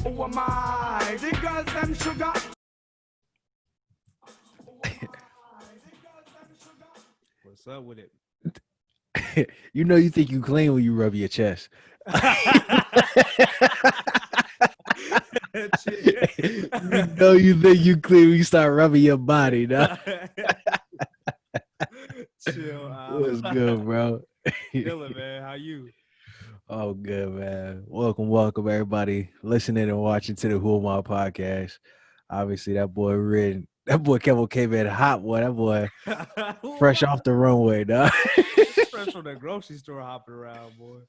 Who am I? The girls them sugar. What's up with it? You know you think you clean when you rub your chest. You know you think you clean when you start rubbing your body. Nah. Chill out. What's good, bro? Chilling, man. How you? Oh, good, man. Welcome, everybody listening and watching to the Who Am I podcast. Obviously, that boy Kevin came in hot, boy. That boy fresh off the runway, dog. Fresh from the grocery store hopping around, boy.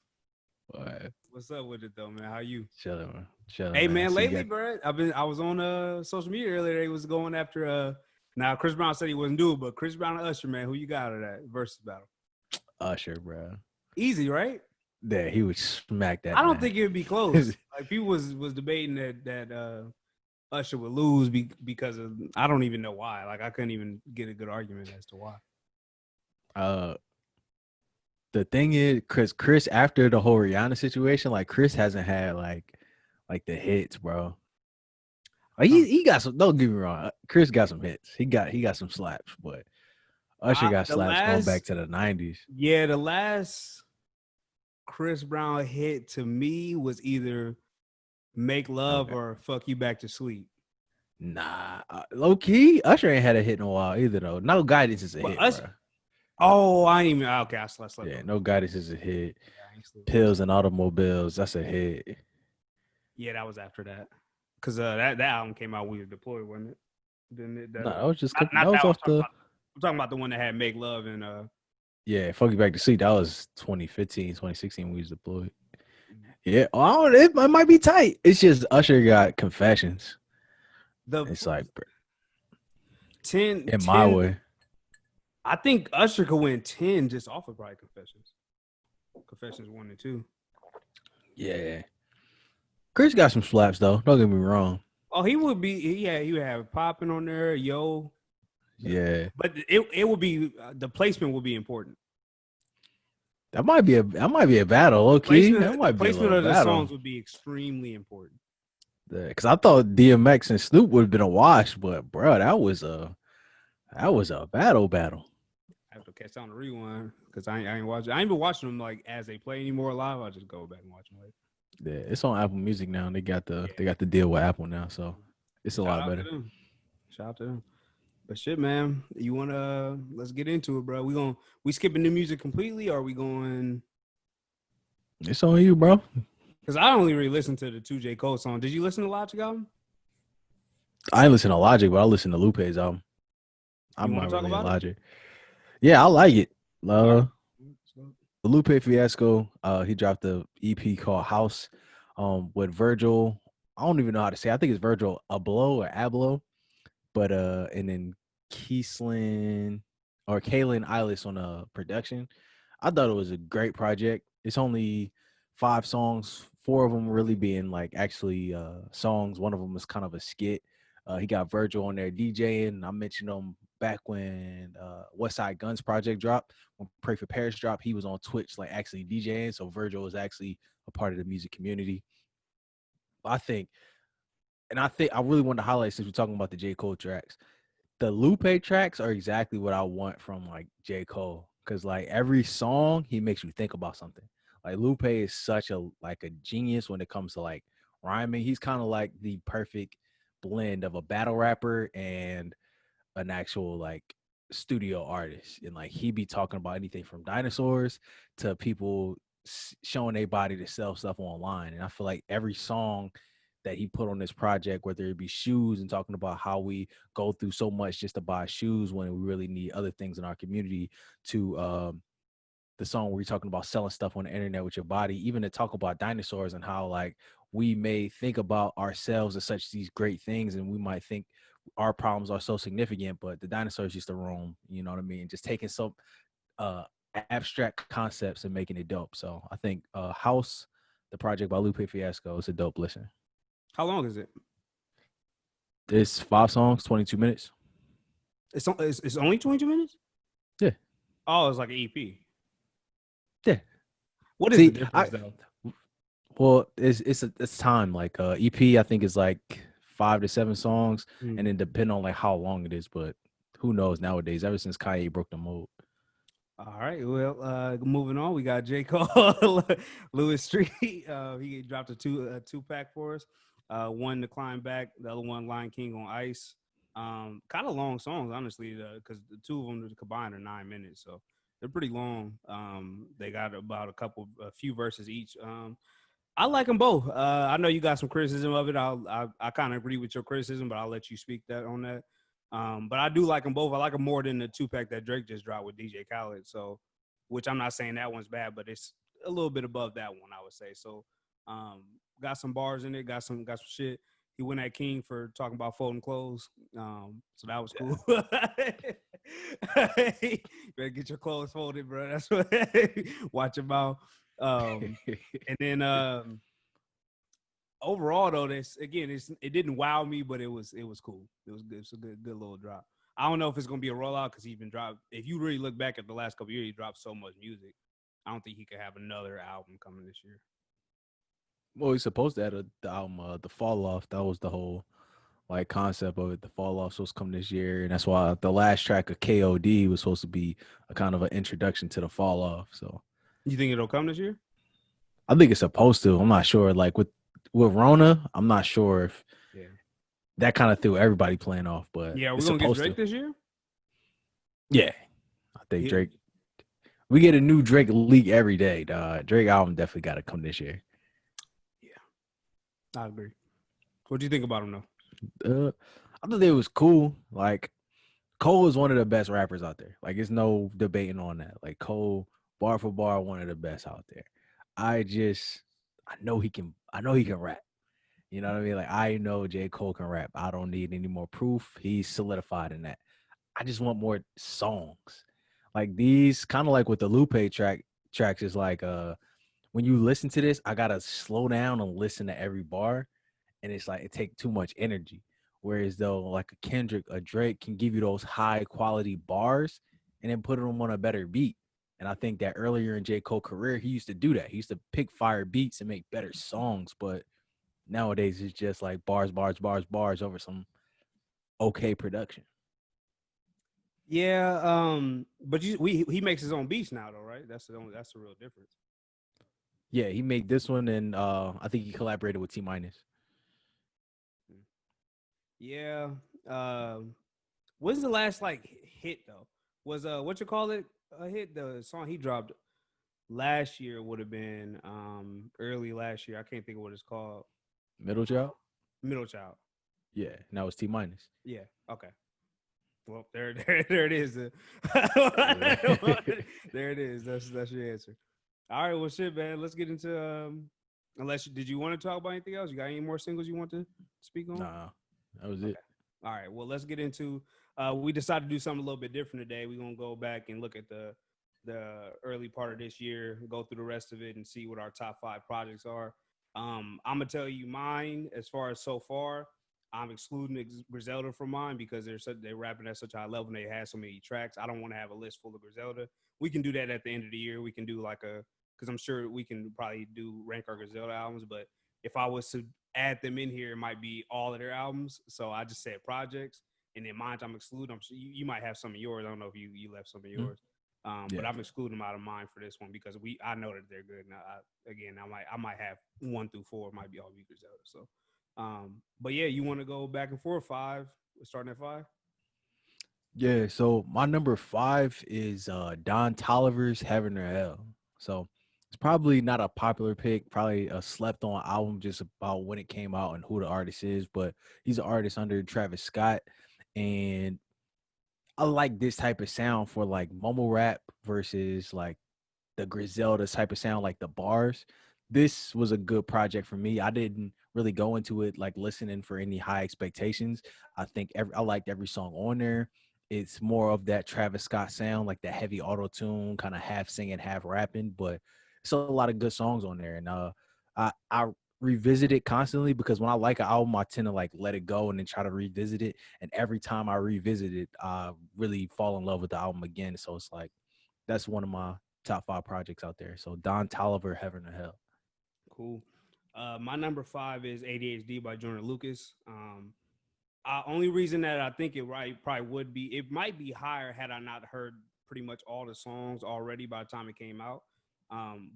Boy, What's up with it though, man? How you? chilling, man. Chilling, Hey man, I see lately, you bro, I was on social media earlier. They was going after now Chris Brown said he wasn't doing, but Chris Brown and Usher, man, who you got out of that versus battle? Usher, bro. Easy, right? Yeah, he would smack that. I don't man. think it would be close. Like people was debating that Usher would lose because of I don't even know why. Like I couldn't even get a good argument as to why. The thing is, Chris after the whole Rihanna situation, like Chris hasn't had like the hits, bro. Like he got some. Don't get me wrong, Chris got some hits. He got some slaps, but Usher got slaps going back to the 90s. Yeah, the last Chris Brown hit to me was either "Make Love" or "Fuck You Back to Sleep." Nah, low key, Usher ain't had a hit in a while either though. No Guidance is a hit, bro. Oh, I ain't even okay. I slept. Yeah, No Guidance is a hit. Yeah, Pills and Automobiles, that's a hit. Yeah, that was after that. Cause that album came out when we were deployed, wasn't it? Didn't it? No, that was just not that was off the. I'm talking about the one that had "Make Love" and Yeah, Fuck You Back to Sleep. That was 2015, 2016 when we was deployed. Yeah, it might be tight. It's just Usher got Confessions. It's like 10 in my way. I think Usher could win 10 just off of probably Confessions. Confessions 1 and 2. Yeah. Chris got some slaps though. Don't get me wrong. Oh, he would have Poppin' on there, Yo. Yeah. But it would be the placement will be important. That might be a battle, low key. That might be a placement of the battle. songs would be extremely important. Because I thought DMX and Snoop would have been a wash, but bro, that was a battle. I have to catch on the rewind because I ain't watching. I ain't been watching them like as they play anymore live. I just go back and watch them later. Yeah, it's on Apple Music now. And they got the deal with Apple now, so it's a lot better. Shout out to them. But shit, man, you wanna let's get into it, bro. We skipping new music completely, or are we going? It's on you, bro. Because I only really listened to the 2 J. Cole song. Did you listen to Logic album? I ain't listen to Logic, but I listen to Lupe's album. I'm not really Logic. Yeah, I like it. The Lupe Fiasco, he dropped the EP called House with Virgil. I don't even know how to say. I think it's Virgil Abloh or Abloh. But and then Kaylin Eilis on production. I thought it was a great project. It's only 5 songs, 4 of them really being like actually songs. One of them is kind of a skit. He got Virgil on there DJing. I mentioned him back when West Side Guns project dropped. When Pray for Paris dropped, he was on Twitch like actually DJing. So Virgil was actually a part of the music community. I really want to highlight, since we're talking about the J. Cole tracks, the Lupe tracks are exactly what I want from like J. Cole. Cause like every song, he makes you think about something. Like Lupe is such a genius when it comes to like rhyming. He's kind of like the perfect blend of a battle rapper and an actual like studio artist. And like he be talking about anything from dinosaurs to people showing their body to sell stuff online. And I feel like every song that he put on this project, whether it be shoes and talking about how we go through so much just to buy shoes when we really need other things in our community, to the song where we're talking about selling stuff on the internet with your body, even to talk about dinosaurs and how like we may think about ourselves as such these great things, and we might think our problems are so significant, but the dinosaurs used to roam, you know what I mean? Just taking some abstract concepts and making it dope. So I think House, the project by Lupe Fiasco, is a dope listen. How long is it? It's 5 songs, 22 minutes. It's only 22 minutes? Yeah. Oh, it's like an EP. Yeah. What is the difference though? Well, it's time. Like EP, I think is like 5 to 7 songs, and Mm. then depend on like how long it is. But who knows nowadays? Ever since Kanye broke the mold. All right. Well, moving on, we got J. Cole, Lewis Street. He dropped a two pack for us. One to Climb Back, the other one Lion King on Ice. Kind of long songs, honestly, because the two of them combined are 9 minutes, so they're pretty long. They got about a few verses each. I like them both. I know you got some criticism of it. I kind of agree with your criticism, but I'll let you speak that on that. But I do like them both. I like them more than the 2-pack that Drake just dropped with DJ Khaled. So, which I'm not saying that one's bad, but it's a little bit above that one, I would say. So, got some bars in it. Got some shit. He went at King for talking about folding clothes. So that was cool. Hey, better get your clothes folded, bro. That's what. Watch your mouth. And then overall though, it didn't wow me, but it was cool. It was good. It's a good little drop. I don't know if it's gonna be a rollout because he's been dropped. If you really look back at the last couple of years, he dropped so much music. I don't think he could have another album coming this year. Well, he's supposed to have the album, the Fall Off. That was the whole like concept of it. The Fall Off supposed to come this year, and that's why the last track of KOD was supposed to be a kind of an introduction to the Fall Off. So you think it'll come this year? I think it's supposed to. I'm not sure. Like with Rona, I'm not sure if that kind of threw everybody playing off. But yeah, we're gonna get Drake this year. Yeah, I think Drake. We get a new Drake leak every day. Drake album definitely got to come this year. Yeah, I agree. What do you think about him though? I thought it was cool. Like Cole is one of the best rappers out there. Like it's no debating on that. Like Cole, bar for bar, one of the best out there. I know he can rap. You know what I mean? Like I know J. Cole can rap. I don't need any more proof. He's solidified in that. I just want more songs. Like these, kind of like with the Lupe tracks is like when you listen to this, I gotta slow down and listen to every bar. And it's like it takes too much energy. Whereas though, like a Kendrick, a Drake can give you those high quality bars and then put them on a better beat. And I think that earlier in J. Cole's career, he used to do that. He used to pick fire beats and make better songs. But nowadays, it's just like bars over some okay production. Yeah, but he makes his own beats now, though, right? That's the real difference. Yeah, he made this one, and I think he collaborated with T Minus. Yeah. When's the last like hit though? Was what you call it a hit? The song he dropped last year would have been early last year. I can't think of what it's called. Middle Child. Yeah, now it's T Minus. Yeah. Okay. Well, there it is. There it is. That's your answer. All right. Well, shit, man. Let's get into did you want to talk about anything else? You got any more singles you want to speak on? Nah, that was it. All right. Well, let's get into. We decided to do something a little bit different today. We're gonna go back and look at the early part of this year, go through the rest of it, and see what our top 5 projects are. I'm gonna tell you mine as far as so far. I'm excluding Griselda from mine because they're rapping at such a high level and they have so many tracks. I don't want to have a list full of Griselda. We can do that at the end of the year. We can do because I'm sure we can probably rank our Griselda albums. But if I was to add them in here, it might be all of their albums. So I just said projects, and then mine I'm excluding. I'm sure you might have some of yours. I don't know if you left some of yours. But I'm excluding them out of mine for this one because I know that they're good. Now, I might have 1 through 4 might be all be Griselda. So. But yeah, you want to go back and forth 5, starting at 5? Yeah, so my number 5 is Don Toliver's Heaven or Hell. So it's probably not a popular pick, probably a slept on album just about when it came out and who the artist is, but he's an artist under Travis Scott. And I like this type of sound for like mumble rap versus like the Griselda type of sound, like the bars. This was a good project for me. I didn't really go into it like listening for any high expectations. I think I liked every song on there. It's more of that Travis Scott sound, like the heavy auto tune, kind of half singing, half rapping. But it's a lot of good songs on there, and I revisit it constantly because when I like an album, I tend to like let it go and then try to revisit it. And every time I revisit it, I really fall in love with the album again. So it's like that's one of my top 5 projects out there. So Don Toliver, Heaven or Hell. Cool. My number 5 is ADHD by Jordan Lucas. Only reason that I think probably would be, it might be higher had I not heard pretty much all the songs already by the time it came out.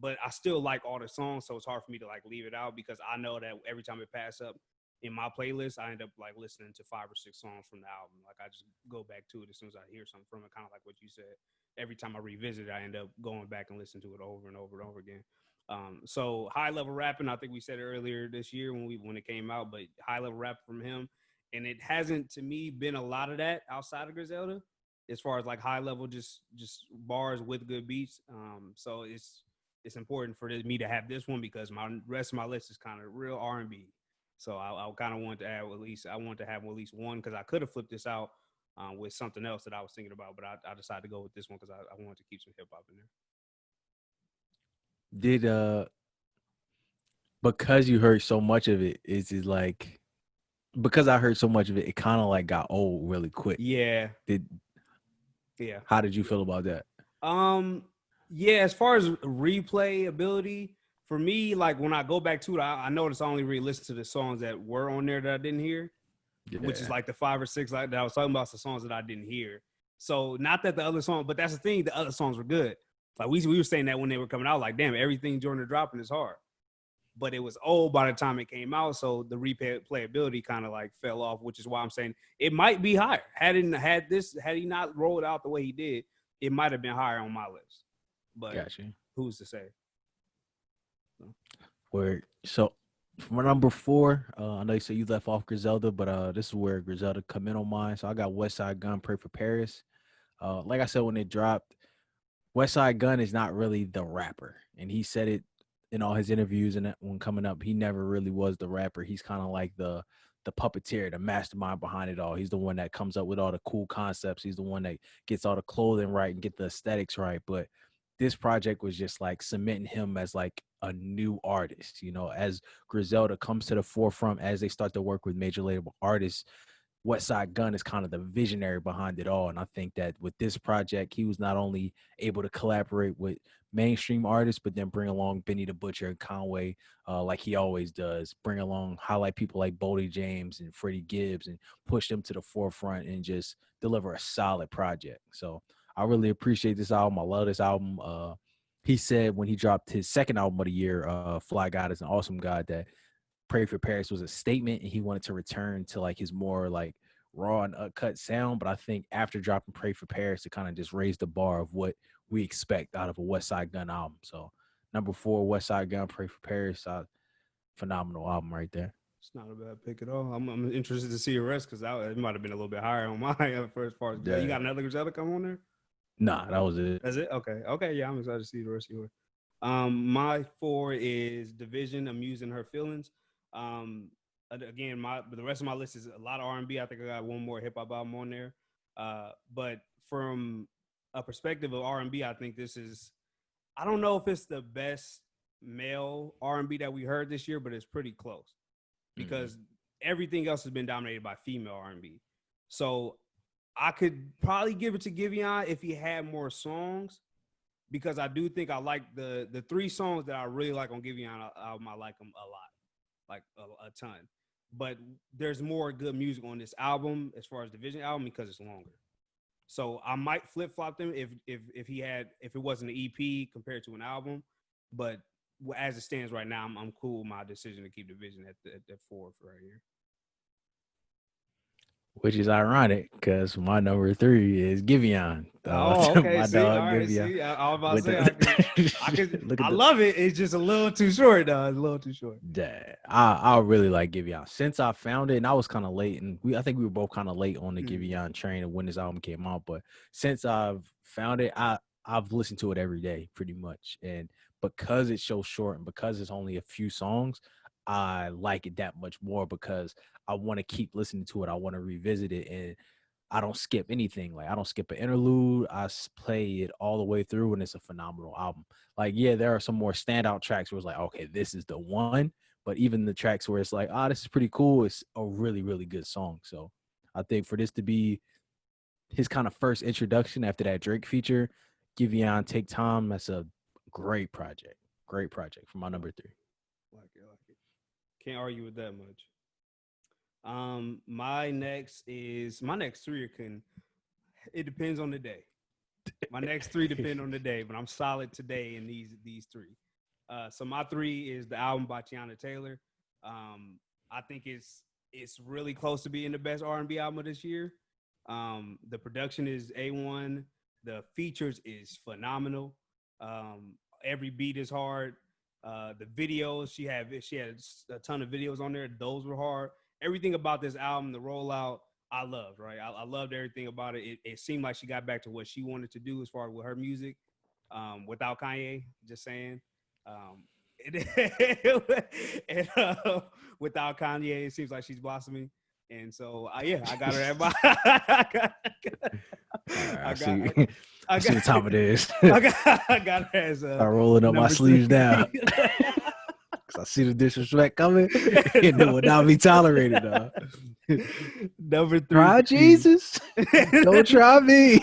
But I still like all the songs, so it's hard for me to like leave it out because I know that every time it passes up in my playlist, I end up like listening to 5 or 6 songs from the album. Like I just go back to it as soon as I hear something from it, kind of like what you said. Every time I revisit it, I end up going back and listening to it over and over and over again. So high level rapping, I think we said it earlier this year when it came out, but high level rap from him, and it hasn't to me been a lot of that outside of Griselda, as far as like high level just bars with good beats. So it's important for me to have this one because my rest of my list is kind of real R&B. So I kind of want to add I want to have at least one because I could have flipped this out with something else that I was thinking about, but I decided to go with this one because I wanted to keep some hip hop in there. Did because you heard so much of it, is it like because I heard so much of it, it kind of like got old really quick? Yeah. Yeah. How did you feel about that? Yeah, as far as replayability, for me, like when I go back to it, I notice I only re-listen to the songs that were on there that I didn't hear, which is like the 5 or 6 like that I was talking about, the songs that I didn't hear. So not that the other songs, but that's the thing, the other songs were good. Like we were saying that when they were coming out, like damn, everything Jordan dropping is hard. But it was old by the time it came out, so the replayability kind of like fell off, which is why I'm saying it might be higher. Had he not rolled out the way he did, it might have been higher on my list. But gotcha. Who's to say? Word. So for my number 4, I know you said you left off Griselda, but this is where Griselda come in on mine. So I got Westside Gunn, Pray for Paris. Like I said when it dropped, Westside Gunn is not really the rapper, and he said it in all his interviews and when coming up, he never really was the rapper. He's kind of like the puppeteer, the mastermind behind it all. He's the one that comes up with all the cool concepts. He's the one that gets all the clothing right and get the aesthetics right. But this project was just like cementing him as like a new artist, you know, as Griselda comes to the forefront, as they start to work with major label artists. Westside Gunn is kind of the visionary behind it all. And I think that with this project, he was not only able to collaborate with mainstream artists, but then bring along Benny the Butcher and Conway, like he always does, highlight people like Boldy James and Freddie Gibbs and push them to the forefront and just deliver a solid project. So I really appreciate this album. I love this album. He said when he dropped his second album of the year, Fly God is an Awesome God, that Pray for Paris was a statement and he wanted to return to like his more like raw and uncut sound. But I think after dropping Pray for Paris, it kind of just raised the bar of what we expect out of a Westside Gunn album. So number 4, Westside Gunn, Pray for Paris, phenomenal album right there. It's not a bad pick at all. I'm interested to see your rest because it might have been a little bit higher on mine first part. Yeah. You got another Griselda come on there? Nah, that was it. That's it? Okay. Yeah, I'm excited to see the rest of yours. My 4 is Division, Amusing Her Feelings. Again, the rest of my list is a lot of R&B. I think I got one more hip hop album on there. But from a perspective of R&B, I think this is, I don't know if it's the best male R&B that we heard this year, but it's pretty close because everything else has been dominated by female R&B. So I could probably give it to Giveon if he had more songs, because I do think I like the 3 songs that I really like on Giveon album. I like them a lot, like a ton. But there's more good music on this album as far as Division album because it's longer. So I might flip flop them if it wasn't an EP compared to an album. But as it stands right now, I'm cool with my decision to keep Division at 4 right here. Which is ironic because my number 3 is Giveon. Okay. My dog Giveon. I was about to say, I love it. It's just a little too short, though. It's a little too short. Yeah, I really like Giveon. Since I found it, and I was kind of late, and I think we were both kind of late on the Giveon train when this album came out. But since I've found it, I've listened to it every day pretty much. And because it's so short and because it's only a few songs, I like it that much more because I want to keep listening to it. I want to revisit it, and I don't skip anything. Like I don't skip an interlude. I play it all the way through, and it's a phenomenal album. Like, yeah, there are some more standout tracks where it's like, okay, this is the one. But even the tracks where it's like, this is pretty cool, it's a really, really good song. So I think for this to be his kind of first introduction after that Drake feature, Giveon, Take Time, that's a great project. Great project for my number 3. Like it. Can't argue with that much. My next three it depends on the day. My next three depend on the day, but I'm solid today in these three. So my three is the album by Tiana Taylor. I think it's really close to being the best R&B album of this year. The production is A1. The features is phenomenal. Every beat is hard. The videos she had a ton of videos on there. Those were hard. Everything about this album, the rollout, I loved. Right, I loved everything about it. It seemed like she got back to what she wanted to do as far as with her music, without Kanye. Just saying. And, without Kanye, it seems like she's blossoming. And so, I got her at my. I see what time it is. I got her as I'm rolling up my sleeves down. Cause I see the disrespect coming, and it will not be tolerated. Number 3, try Jesus, don't try me,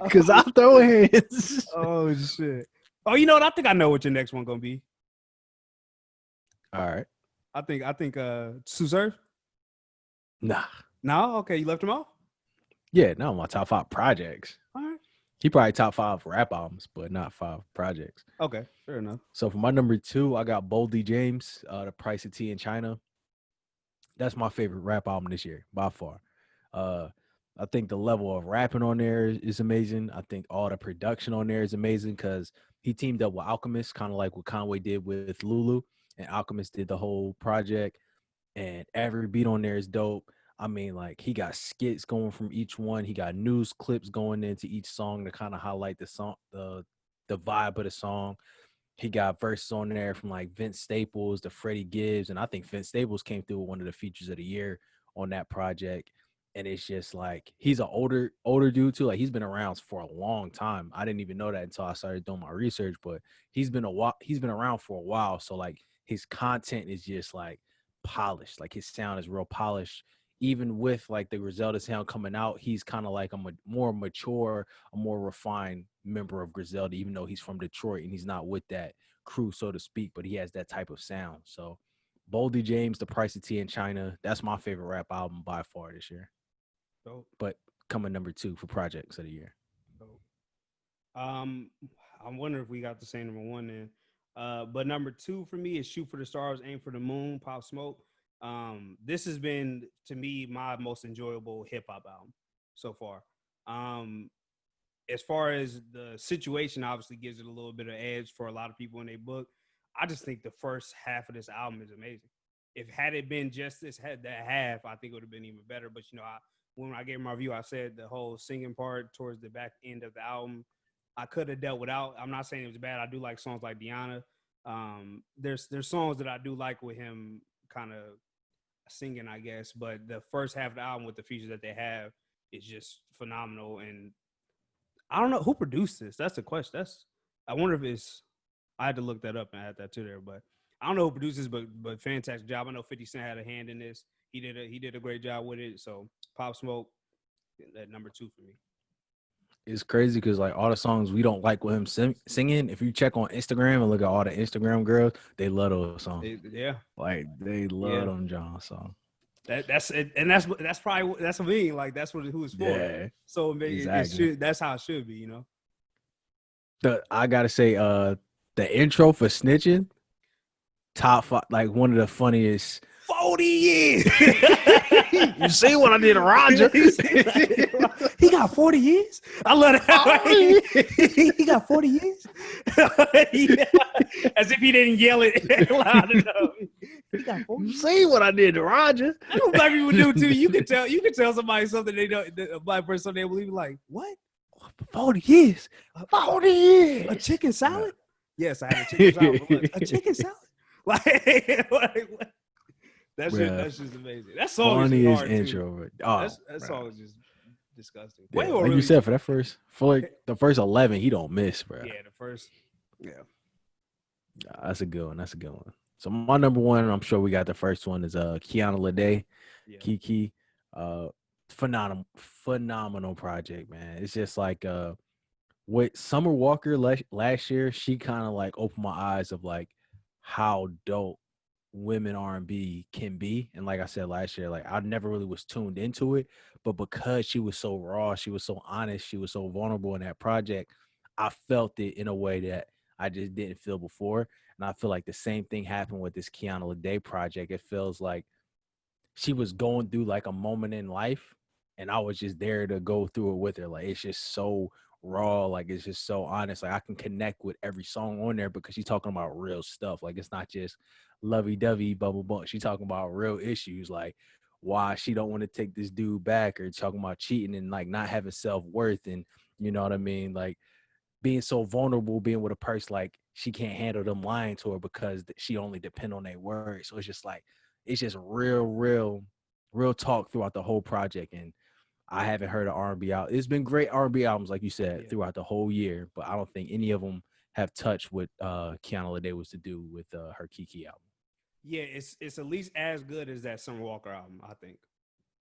cause I'm throwing hands. Oh shit! Oh, you know what? I think I know what your next one gonna be. All right. I think Sue Surf. Nah. No, okay, you left him off. Yeah, no, my top 5 projects. All right. He probably top 5 rap albums, but not 5 projects. Okay, fair enough. So for my number 2, I got Boldy James, The Price of Tea in China. That's my favorite rap album this year, by far. I think the level of rapping on there is amazing. I think all the production on there is amazing because he teamed up with Alchemist, kind of like what Conway did with Lulu, and Alchemist did the whole project, and every beat on there is dope. I mean, like, he got skits going from each one. He got news clips going into each song to kind of highlight the song, the vibe of the song. He got verses on there from like Vince Staples to Freddie Gibbs, and I think Vince Staples came through with one of the features of the year on that project. And it's just like, he's an older dude too. Like, he's been around for a long time. I didn't even know that until I started doing my research, but he's been around for a while. So like, his content is just like polished. Like, his sound is real polished. Even with like the Griselda sound coming out, he's kind of like a more mature, a more refined member of Griselda, even though he's from Detroit and he's not with that crew, so to speak, but he has that type of sound. So Boldy James, The Price of Tea in China, that's my favorite rap album by far this year. Dope. But coming number 2 for projects of the year. Dope. I'm wondering if we got the same number 1 then. But number 2 for me is Shoot for the Stars, Aim for the Moon, Pop Smoke. This has been, to me, my most enjoyable hip-hop album so far. As far as the situation, obviously gives it a little bit of edge for a lot of people in their book. I just think the first half of this album is amazing. Had it been just that half, I think it would have been even better. But, you know, when I gave my review, I said the whole singing part towards the back end of the album, I could have dealt without. I'm not saying it was bad. I do like songs like Deanna. There's songs that I do like with him kind of singing, I guess, but the first half of the album with the features that they have is just phenomenal. And I don't know who produced this. That's the question. I wonder if it's, I had to look that up and add that to there, but I don't know who produced this, but fantastic job. I know 50 Cent had a hand in this. He did a great job with it. So Pop Smoke, that number 2 for me. It's crazy because like all the songs we don't like with him singing, if you check on Instagram and look at all the Instagram girls, they love those songs. Like they love them John songs. That's probably that's what I mean. Like that's who it's for. Yeah. So exactly. That's how it should be, you know. I gotta say, the intro for Snitching, top 5, like one of the funniest. 40 years. You see what I did to Roger? He got 40 years. I love that. He got 40 years. Yeah. As if he didn't yell it loud enough. He got 40 years. You see what I did to Roger? That's what black people do too. You can tell somebody something they don't. A black person, they will be like, "What? 40 years? 40 years? A chicken salad? Yes, I had a chicken salad. A chicken salad? Like what? That's just amazing. That song is hard intro. Too. That song is just disgusting. Yeah, like really you said, for like the first 11, he don't miss, bro. Yeah, the first. Yeah. That's a good one. So my number 1, I'm sure we got the first one, is Kiana Lede, Kiki. Phenomenal project, man. It's just like with Summer Walker last year, she kind of like opened my eyes of like how dope women R&B can be. And like I said last year, like I never really was tuned into it, but because she was so raw, she was so honest, she was so vulnerable in that project, I felt it in a way that I just didn't feel before. And I feel like the same thing happened with this Kiana Lede project. It feels like she was going through like a moment in life, and I was just there to go through it with her. Like it's just so raw, like it's just so honest. Like I can connect with every song on there because she's talking about real stuff. Like it's not just lovey-dovey bubble bump. She's talking about real issues, like why she don't want to take this dude back, or talking about cheating and like not having self-worth, and you know what I mean, like being so vulnerable, being with a person like she can't handle them lying to her because she only depend on their words. So it's just like it's just real talk throughout the whole project. And I haven't heard an R&B out. It's been great R&B albums, like you said, throughout the whole year, but I don't think any of them have touched what Kiana Lede was to do with her Kiki album. Yeah, it's at least as good as that Summer Walker album, I think.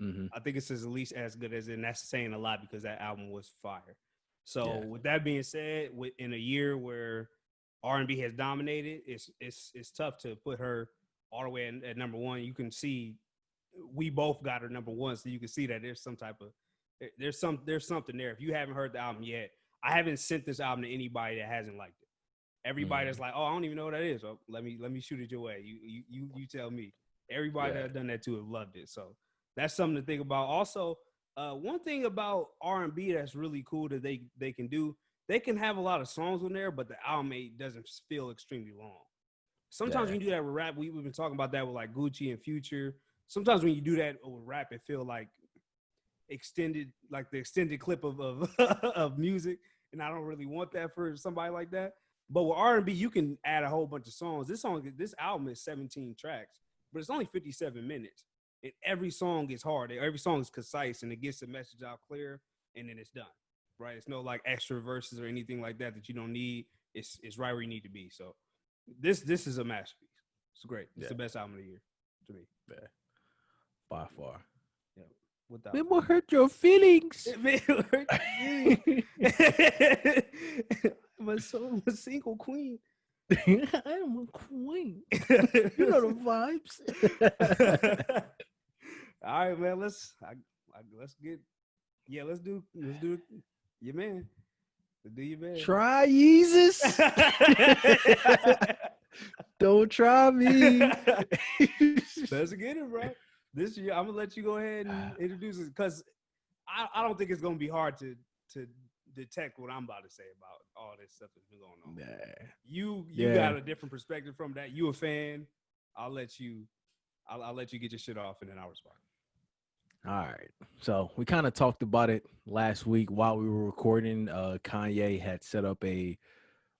Mm-hmm. I think it's at least as good as it, and that's saying a lot because that album was fire. So with that being said, in a year where R&B has dominated, it's tough to put her all the way at number one. You can see we both got her number one, so you can see that there's some type of there's something there. If you haven't heard the album yet, I haven't sent this album to anybody that hasn't liked it. Everybody that's like, oh, I don't even know what that is. Oh, let me shoot it your way. You tell me. Everybody that has done that too have loved it. So that's something to think about. Also, one thing about R&B that's really cool that they can do, they can have a lot of songs on there, but the album doesn't feel extremely long. Sometimes when you do that with rap, we've been talking about that with like Gucci and Future. Sometimes when you do that with rap, it feel like extended, like the extended clip of of music, and I don't really want that for somebody like that. But with R&B, you can add a whole bunch of songs. This album is 17 tracks, but it's only 57 minutes. And every song is hard. Every song is concise, and it gets the message out clear, and then it's done. Right? It's no like extra verses or anything like that you don't need. It's right where you need to be. So this is a masterpiece. It's great. It's the best album of the year to me. Yeah. By far. Yeah. Without it will hurt your feelings. It will hurt your feelings. I'm a single queen. I'm a queen. You know the vibes. All right, man. Let's do your man. Let's do your man. Try Jesus. Don't try me. Let's get it, bro. This year, I'm gonna let you go ahead and introduce it because I don't think it's gonna be hard to detect what I'm about to say about all this stuff that's been going on. Nah. You got a different perspective from that. You a fan. I'll let you get your shit off and then I'll respond. All right. So we kind of talked about it last week while we were recording. Kanye had set up a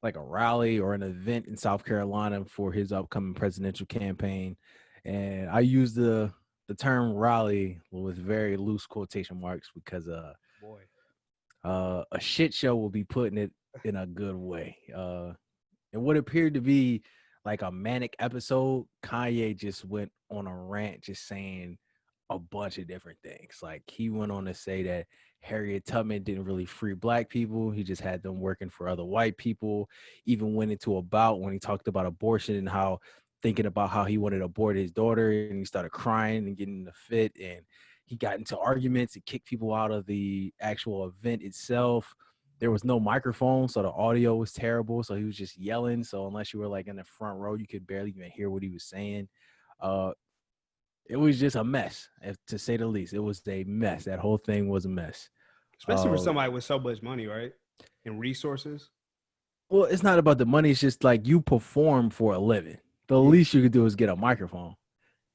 rally or an event in South Carolina for his upcoming presidential campaign. And I use the term rally with very loose quotation marks because a shit show will be putting it in a good way. And what appeared to be like a manic episode, Kanye just went on a rant just saying a bunch of different things. Like he went on to say that Harriet Tubman didn't really free black people. He just had them working for other white people. Even went into about when he talked about abortion and how thinking about how he wanted to abort his daughter, and he started crying and getting in a fit, and he got into arguments and kicked people out of the actual event itself. There was no microphone, so the audio was terrible. So he was just yelling. So unless you were like in the front row, you could barely even hear what he was saying. It was just a mess, to say the least. It was a mess. That whole thing was a mess. Especially for somebody with so much money, right? And resources. Well, it's not about the money. It's just like you perform for a living. The least you could do is get a microphone.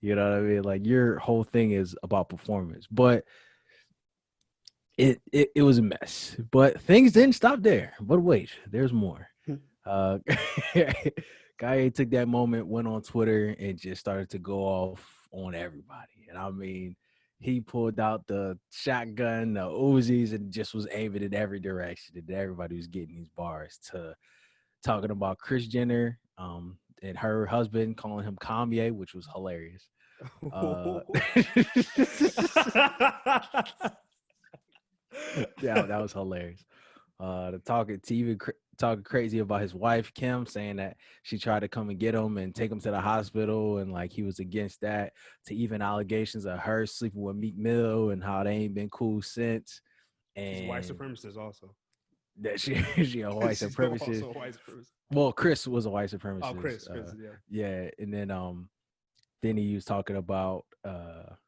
You know what I mean? Like your whole thing is about performance. But it was a mess. But things didn't stop there. But wait, there's more. Kanye took that moment, went on Twitter, and just started to go off on everybody. And I mean, he pulled out the shotgun, the Uzis, and just was aiming in every direction. And everybody was getting these bars to talking about Kris Jenner and her husband, calling him Kanye, which was hilarious. Yeah, that was hilarious. Talking to even talking crazy about his wife Kim, saying that she tried to come and get him and take him to the hospital, and like he was against that. To even allegations of her sleeping with Meek Mill and how they ain't been cool since. And she's a white supremacist also. That she a white supremacist. Also a white supremacist. Well, Chris was a white supremacist. Oh, Chris, yeah. And then he was talking about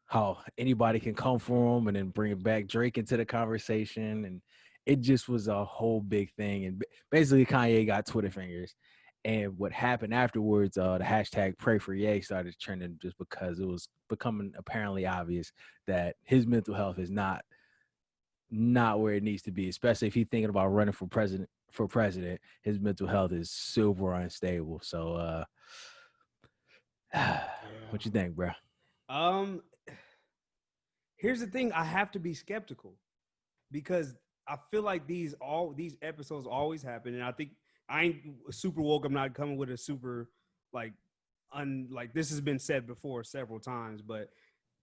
how anybody can come for him, and then bring back Drake into the conversation, and it just was a whole big thing. And basically, Kanye got Twitter fingers. And what happened afterwards, the hashtag Pray for Ye started trending just because it was becoming apparently obvious that his mental health is not where it needs to be, especially if he's thinking about running for president. His mental health is super unstable. So what you think, bro? Here's the thing. I have to be skeptical because I feel like these episodes always happen, and I think I ain't super woke. I'm not coming with a super like this has been said before several times, but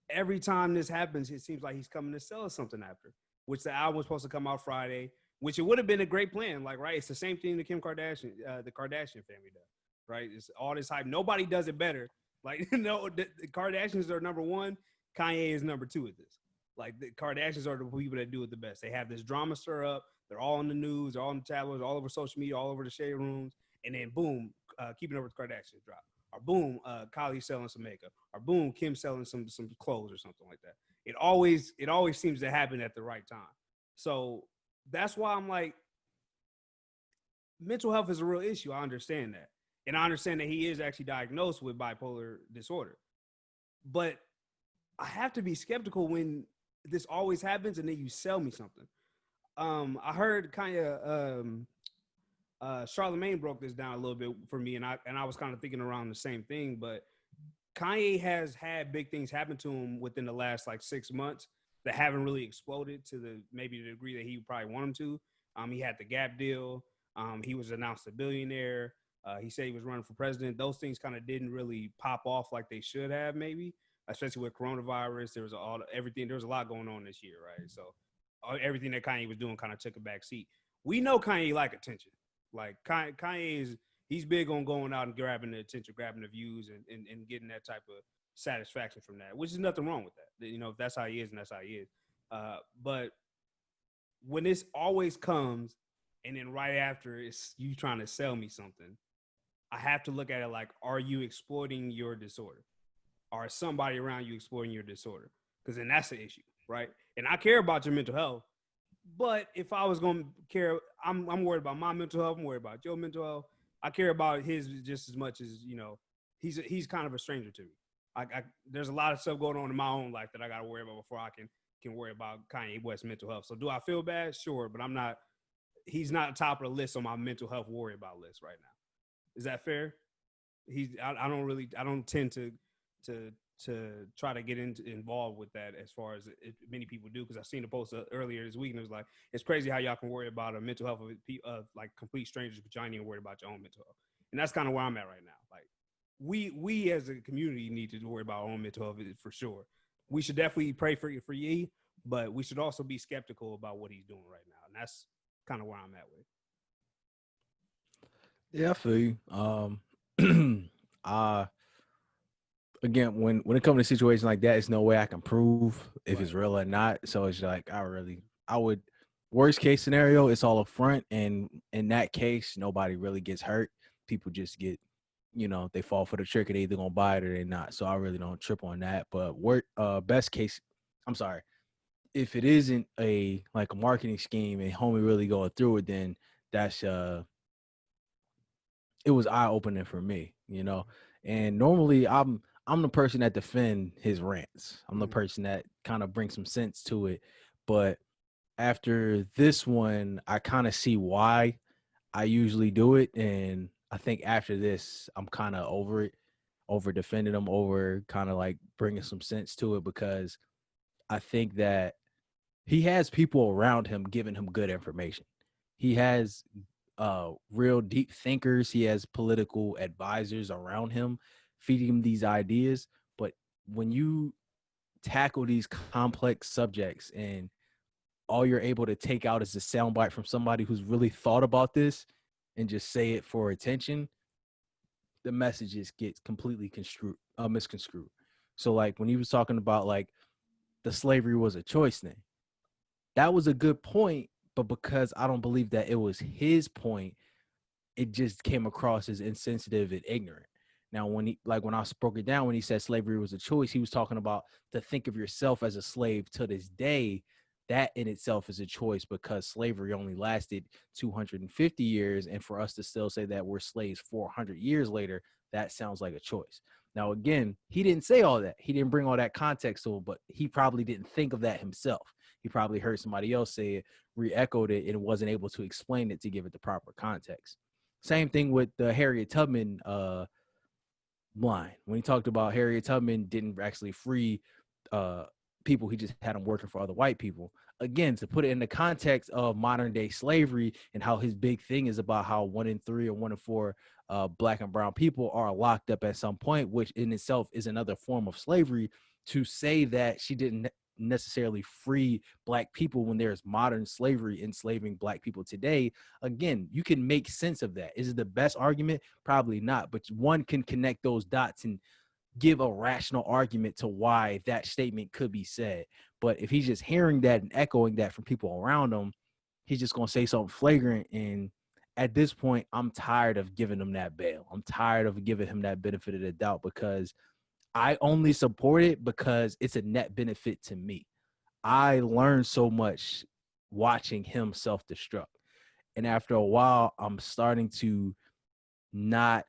every time this happens, it seems like he's coming to sell us something after. Which the album was supposed to come out Friday, which it would have been a great plan. Like, right, it's the same thing the Kardashian family does, right? It's all this hype. Nobody does it better. Like, no, the Kardashians are number one. Kanye is number two at this. Like, the Kardashians are the people that do it the best. They have this drama stir up. They're all in the news. They're all in the tabloids, all over social media, all over the shade rooms. And then, boom, Keeping Up with the Kardashians drop. Or boom, Kylie selling some makeup. Or boom, Kim selling some clothes or something like that. It always seems to happen at the right time. So that's why I'm like, mental health is a real issue. I understand that. And I understand that he is actually diagnosed with bipolar disorder. But I have to be skeptical when this always happens and then you sell me something. I heard kind of Charlemagne broke this down a little bit for me, and I was kind of thinking around the same thing, but Kanye has had big things happen to him within the last like 6 months that haven't really exploded to the degree that he would probably want him to. He had the Gap deal. He was announced a billionaire. He said he was running for president. Those things kind of didn't really pop off like they should have, maybe, especially with coronavirus. There was everything. There was a lot going on this year, right? So everything that Kanye was doing kind of took a back seat. We know Kanye like attention. Like Kanye he's big on going out and grabbing the attention, grabbing the views, and getting that type of satisfaction from that, which is nothing wrong with that. You know, if that's how he is, and that's how he is. But when this always comes, and then right after it's you trying to sell me something, I have to look at it like, are you exploiting your disorder? Or is somebody around you exploiting your disorder? Because then that's the issue, right? And I care about your mental health. But if I was going to care, I'm worried about my mental health. I'm worried about your mental health. I care about his just as much as, you know, he's kind of a stranger to me. There's a lot of stuff going on in my own life that I got to worry about before I can worry about Kanye West's mental health. So do I feel bad? Sure, but he's not top of the list on my mental health worry about list right now. Is that fair? I don't tend to try to get involved with that as far as many people do, because I seen a post earlier this week and it was like, it's crazy how y'all can worry about a mental health of like complete strangers, but y'all ain't even worried about your own mental health. And that's kind of where I'm at right now. Like we as a community need to worry about our own mental health for sure. We should definitely pray for Ye, but we should also be skeptical about what he's doing right now. And that's kind of where I'm at with. Yeah, I feel you. Again, when it comes to situations like that, it's no way I can prove if it's real or not. So it's like I would worst case scenario, it's all up front, and in that case, nobody really gets hurt. People just get, you know, they fall for the trick, and they either gonna buy it or they not. So I really don't trip on that. But best case, I'm sorry, if it isn't a marketing scheme and homie really going through it, then that's it was eye opening for me, you know. And normally I'm the person that defend his rants. I'm the person that kind of brings some sense to it. But after this one, I kind of see why I usually do it. And I think after this, I'm kind of over it, over defending him, over kind of like bringing some sense to it, because I think that he has people around him giving him good information. He has real deep thinkers. He has political advisors around him feeding him these ideas. But when you tackle these complex subjects and all you're able to take out is a soundbite from somebody who's really thought about this, and just say it for attention, the messages get completely misconstrued. So like when he was talking about like the slavery was a choice thing, that was a good point, but because I don't believe that it was his point, it just came across as insensitive and ignorant. Now, when I broke it down, when he said slavery was a choice, he was talking about to think of yourself as a slave to this day. That in itself is a choice because slavery only lasted 250 years. And for us to still say that we're slaves 400 years later, that sounds like a choice. Now, again, he didn't say all that. He didn't bring all that context to it, but he probably didn't think of that himself. He probably heard somebody else say it, re-echoed it, and wasn't able to explain it to give it the proper context. Same thing with the Harriet Tubman line. When he talked about Harriet Tubman didn't actually free people, he just had them working for other white people. Again, to put it in the context of modern day slavery and how his big thing is about how 1 in 3 or 1 in 4 Black and brown people are locked up at some point, which in itself is another form of slavery. To say that she didn't necessarily free Black people when there's modern slavery enslaving Black people today, again, you can make sense of that. Is it the best argument? Probably not, but one can connect those dots and give a rational argument to why that statement could be said. But if he's just hearing that and echoing that from people around him, he's just going to say something flagrant. And at this point, I'm tired of giving him that bail. I'm tired of giving him that benefit of the doubt because I only support it because it's a net benefit to me. I learned so much watching him self-destruct. And after a while, I'm starting to not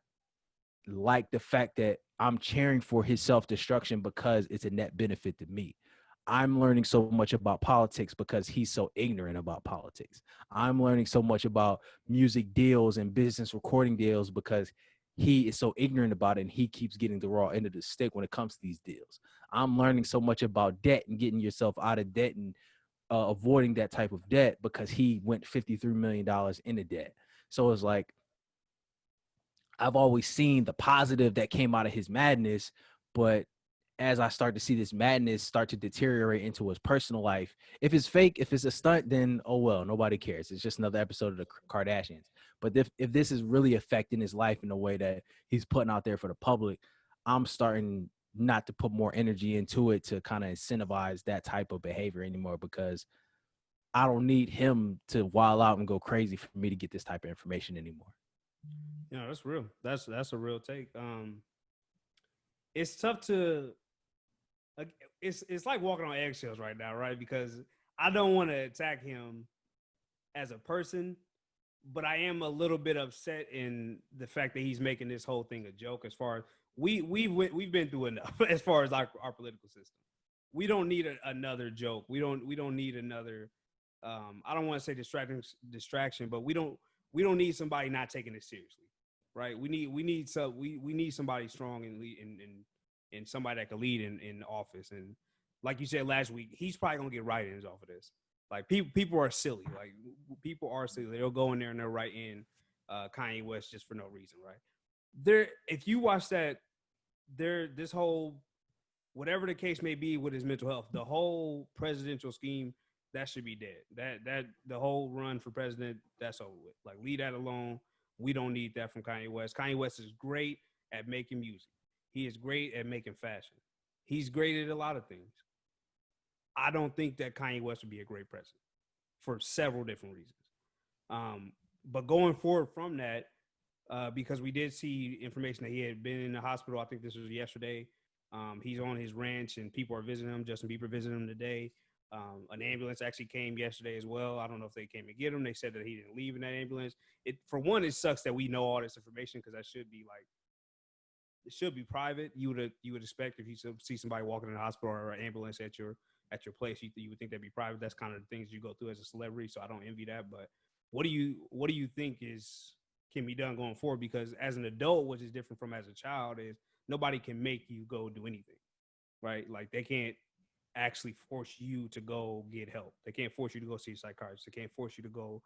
like the fact that I'm cheering for his self-destruction because it's a net benefit to me. I'm learning so much about politics because he's so ignorant about politics. I'm learning so much about music deals and business recording deals because he is so ignorant about it and he keeps getting the raw end of the stick when it comes to these deals. I'm learning so much about debt and getting yourself out of debt and avoiding that type of debt because he went $53 million into debt. So it's like, I've always seen the positive that came out of his madness, but as I start to see this madness start to deteriorate into his personal life, if it's fake, if it's a stunt, then oh well, nobody cares. It's just another episode of the Kardashians. But if this is really affecting his life in a way that he's putting out there for the public, I'm starting not to put more energy into it to kind of incentivize that type of behavior anymore because I don't need him to wild out and go crazy for me to get this type of information anymore. Yeah, that's real. That's a real take. It's tough to. It's like walking on eggshells right now, right? Because I don't want to attack him as a person, but I am a little bit upset in the fact that he's making this whole thing a joke. As far as we've been through enough as far as our political system. We don't need another joke. We don't need another. I don't want to say distraction, but we don't need somebody not taking it seriously, right? We need somebody strong and lead and somebody that can lead in office. And like you said last week, he's probably gonna get write-ins off of this. Like people are silly. Like people are silly. They'll go in there and they'll write in Kanye West just for no reason, right? If you watch that, this whole whatever the case may be with his mental health, the whole presidential scheme that should be dead. That the whole run for president, that's over with. Like leave that alone. We don't need that from Kanye West. Kanye West is great at making music. He is great at making fashion. He's great at a lot of things. I don't think that Kanye West would be a great president for several different reasons. But going forward from that, because we did see information that he had been in the hospital. I think this was yesterday. He's on his ranch and people are visiting him. Justin Bieber visited him today. An ambulance actually came yesterday as well. I don't know if they came to get him. They said that he didn't leave in that ambulance. For one, it sucks that we know all this information because that should be like, it should be private. You would expect if you see somebody walking in the hospital or an ambulance at your place, you would think that'd be private. That's kind of the things you go through as a celebrity. So I don't envy that. But what do you think can be done going forward? Because as an adult, which is different from as a child, is nobody can make you go do anything, right? Like they can't actually force you to go get help. They can't force you to go see a psychiatrist. They can't force you to go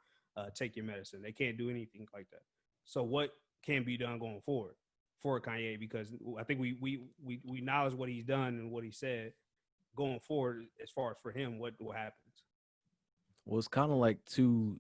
take your medicine. They can't do anything like that. So what can be done going forward for Kanye? Because I think we acknowledge what he's done and what he said. Going forward, as far as for him, what happens? Well, it's kind of like two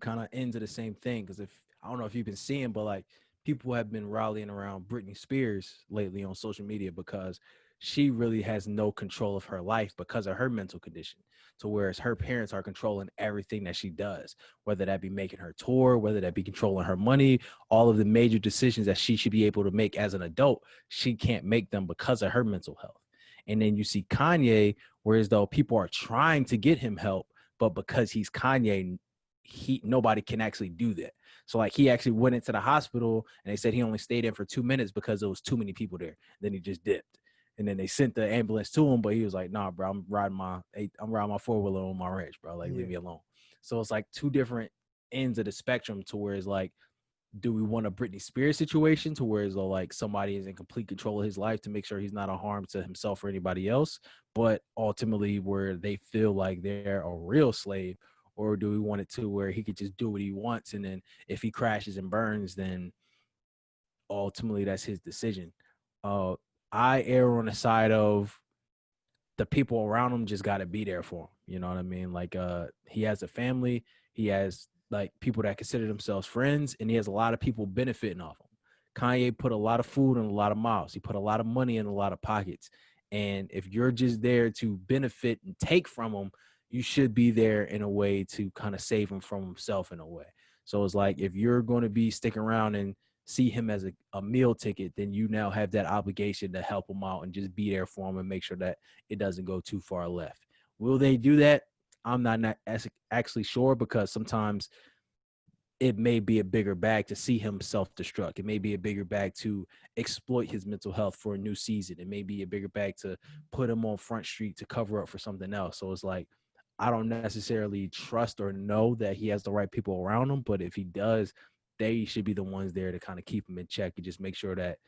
kind of ends of the same thing. Because if I don't know if you've been seeing, but like people have been rallying around Britney Spears lately on social media because she really has no control of her life because of her mental condition. So whereas her parents are controlling everything that she does, whether that be making her tour, whether that be controlling her money, all of the major decisions that she should be able to make as an adult, she can't make them because of her mental health. And then you see Kanye, whereas though people are trying to get him help, but because he's Kanye, nobody can actually do that. So like he actually went into the hospital and they said he only stayed in for 2 minutes because there was too many people there. Then he just dipped. And then they sent the ambulance to him, but he was like, "Nah, bro, I'm riding my 4-wheeler on my ranch, bro. Like, leave me alone." So it's like two different ends of the spectrum to where it's like, do we want a Britney Spears situation to where it's like somebody is in complete control of his life to make sure he's not a harm to himself or anybody else, but ultimately where they feel like they're a real slave, or do we want it to where he could just do what he wants, and then if he crashes and burns, then ultimately that's his decision. I err on the side of the people around him just got to be there for him. You know what I mean? Like, he has a family, he has like people that consider themselves friends, and he has a lot of people benefiting off him. Kanye put a lot of food in a lot of mouths. He put a lot of money in a lot of pockets. And if you're just there to benefit and take from him, you should be there in a way to kind of save him from himself in a way. So it's like, if you're going to be sticking around and see him as a meal ticket, then you now have that obligation to help him out and just be there for him and make sure that it doesn't go too far left. Will they do that? I'm not actually sure, because sometimes it may be a bigger bag to see him self-destruct. It may be a bigger bag to exploit his mental health for a new season. It may be a bigger bag to put him on Front Street to cover up for something else. So it's like, I don't necessarily trust or know that he has the right people around him, but if he does, they should be the ones there to kind of keep him in check and just make sure that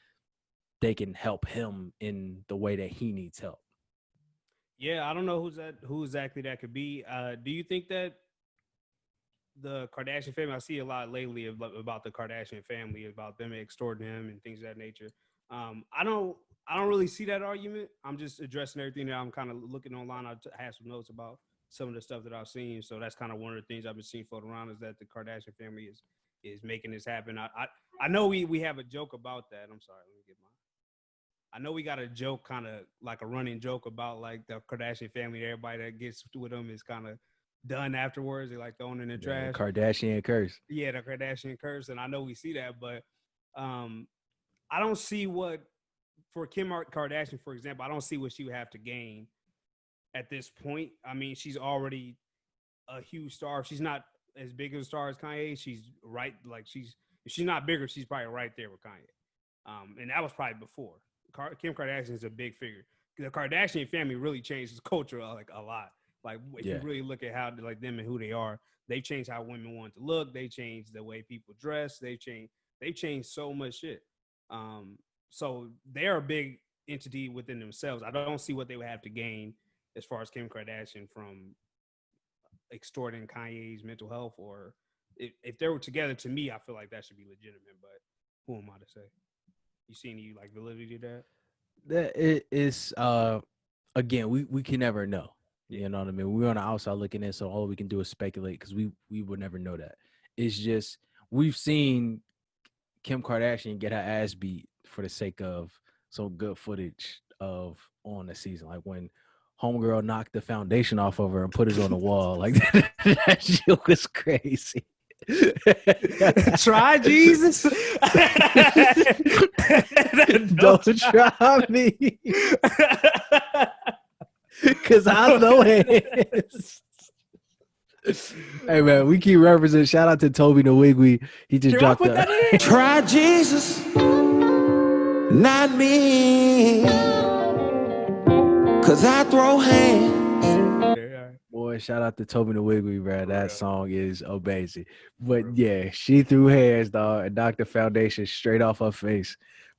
they can help him in the way that he needs help. Yeah, I don't know who exactly that could be. Do you think that the Kardashian family, I see a lot lately about the Kardashian family, about them extorting him and things of that nature. I don't really see that argument. I'm just addressing everything that I'm kind of looking online. I have some notes about some of the stuff that I've seen. So that's kind of one of the things I've been seeing floating around, is that the Kardashian family is making this happen. I know we have a joke about that. I'm sorry, let me get mine. I know we got a joke, kind of like a running joke about like the Kardashian family. Everybody that gets with them is kind of done afterwards. They like throwing in the trash. The Kardashian curse. Yeah, the Kardashian curse, and I know we see that, but I don't see what, for Kim Kardashian, for example, I don't see what she would have to gain at this point. I mean, she's already a huge star. She's not as big of a star as Kanye. She's right, like if she's not bigger, she's probably right there with Kanye. And that was probably before. Kim Kardashian is a big figure. The Kardashian family really changed his culture like a lot. Like if you really look at how like them and who they are, they changed how women want to look. They changed the way people dress. They've changed so much shit. So they're a big entity within themselves. I don't see what they would have to gain as far as Kim Kardashian from extorting Kanye's mental health, or if they were together. To me, I feel like that should be legitimate. But who am I to say? You see any like validity to that? That it is again, we can never know. You know what I mean? We're on the outside looking in, so all we can do is speculate, because we would never know that. It's just, we've seen Kim Kardashian get her ass beat for the sake of some good footage of on the season. Like when homegirl knocked the foundation off of her and put it on the wall. Like that shit was crazy. Try Jesus. Don't try me. Cause I know it. Hey man, we keep referencing. Shout out to Toby Nwigwe. He just dropped the Try Jesus, not me. Cause I throw hands. Boy, shout out to Toby Nwigwe, bro. That song is amazing. But yeah, she threw hands, dog, and knocked the foundation straight off her face.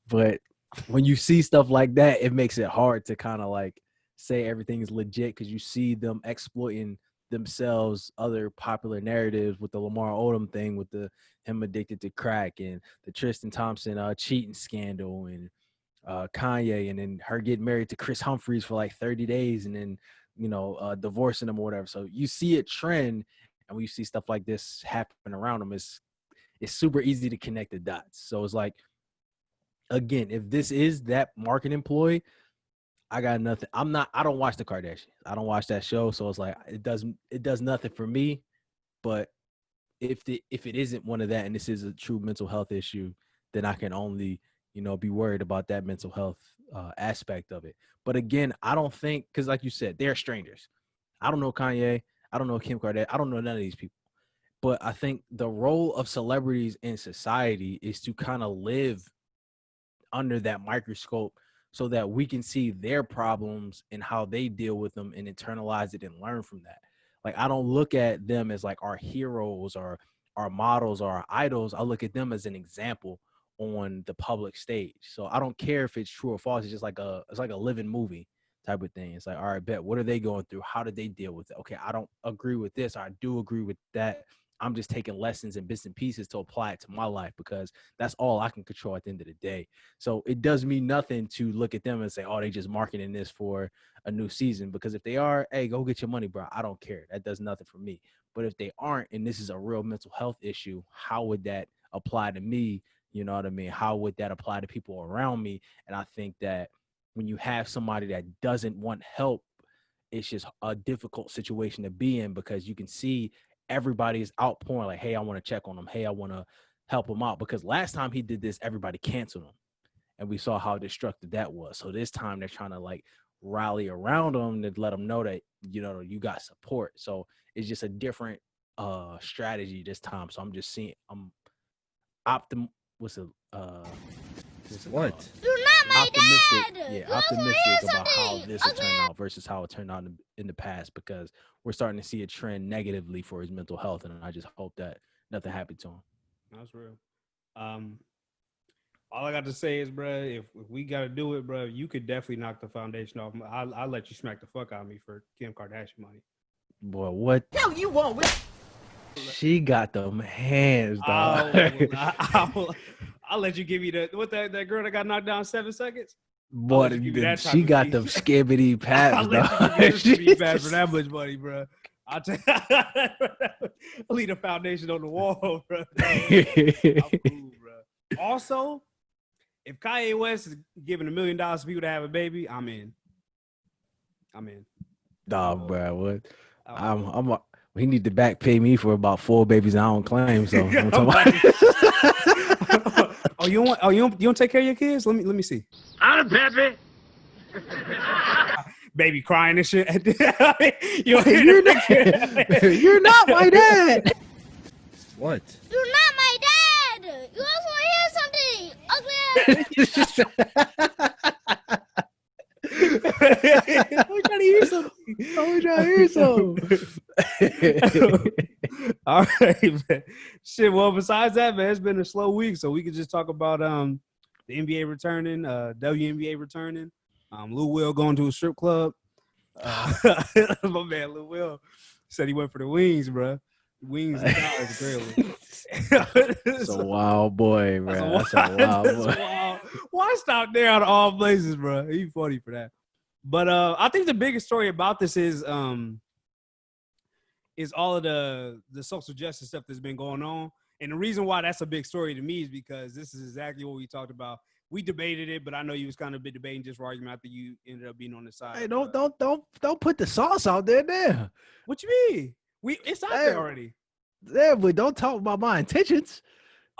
But when you see stuff like that, it makes it hard to kind of like say everything is legit, because you see them exploiting themselves, other popular narratives with the Lamar Odom thing, with him addicted to crack, and the Tristan Thompson cheating scandal, and Kanye, and then her getting married to Chris Humphries for like 30 days, and then divorcing them or whatever. So you see a trend, and when you see stuff like this happen around them, it's super easy to connect the dots. So it's like, again, if this is that marketing ploy, I got nothing. I don't watch the Kardashians. I don't watch that show. So it's like, it does nothing for me. But if it isn't one of that, and this is a true mental health issue, then I can only, be worried about that mental health aspect of it. But again, I don't think, because like you said, they're strangers. I don't know Kanye. I don't know Kim Kardashian. I don't know none of these people. But I think the role of celebrities in society is to kind of live under that microscope so that we can see their problems and how they deal with them and internalize it and learn from that. Like, I don't look at them as like our heroes or our models or our idols. I look at them as an example on the public stage. So I don't care if it's true or false. It's just like a living movie type of thing. It's like, all right, bet, what are they going through? How did they deal with it? Okay, I don't agree with this. I do agree with that. I'm just taking lessons and bits and pieces to apply it to my life, because that's all I can control at the end of the day. So it does mean nothing to look at them and say, oh, they just marketing this for a new season. Because if they are, hey, go get your money, bro. I don't care. That does nothing for me. But if they aren't, and this is a real mental health issue, how would that apply to me? You know what I mean? How would that apply to people around me? And I think that when you have somebody that doesn't want help, it's just a difficult situation to be in, because you can see everybody is outpouring like, hey, I want to check on him. Hey, I want to help him out. Because last time he did this, everybody canceled him. And we saw how destructive that was. So this time they're trying to like rally around him to let him know that, you got support. So it's just a different strategy this time. So I'm just seeing, I'm optimistic. What? You're not my Optimistic, dad. yeah, You also optimistic hear about how something this will ugly. turn out versus how it turned out in the past, because we're starting to see a trend negatively for his mental health, and I just hope that nothing happened to him. That's real. All I got to say is, bro, if we got to do it, bro, you could definitely knock the foundation off. I'll let you smack the fuck out of me for Kim Kardashian money. Boy, what? Hell, you won't. She got them hands, dog. I'll let you give me that girl that got knocked down 7 seconds. Boy, she got them skibbity pads, I'll dog. let you give me bad for that much money, bro. I'll leave the foundation on the wall, bro. I'm cool, bro. Also, if Kanye West is giving $1 million to people to have a baby, I'm in. Dog, bro, what? He need to back pay me for about 4 babies I don't claim. So I'm talking about. you don't take care of your kids? Let me see. I'm Pepe. Baby crying and shit. You're not my dad. What? You're not my dad. You also hear something ugly. I'm trying to hear something. All right, man. Shit. Well, besides that, man, it's been a slow week, so we could just talk about the NBA returning, WNBA returning, Lou Will going to a strip club. My man Lou Will said he went for the wings, bro. Wings and college, clearly. That's a wild boy, bro. That's a wild boy. Wild. Why stop there out of all places, bro? He's funny for that. But I think the biggest story about this is all of the social justice stuff that's been going on. And the reason why that's a big story to me is because this is exactly what we talked about. We debated it, but I know you was kind of debating just for argument. I think you ended up being on the side. Hey, don't put the sauce out there. What you mean? It's out there already. Yeah, but don't talk about my intentions.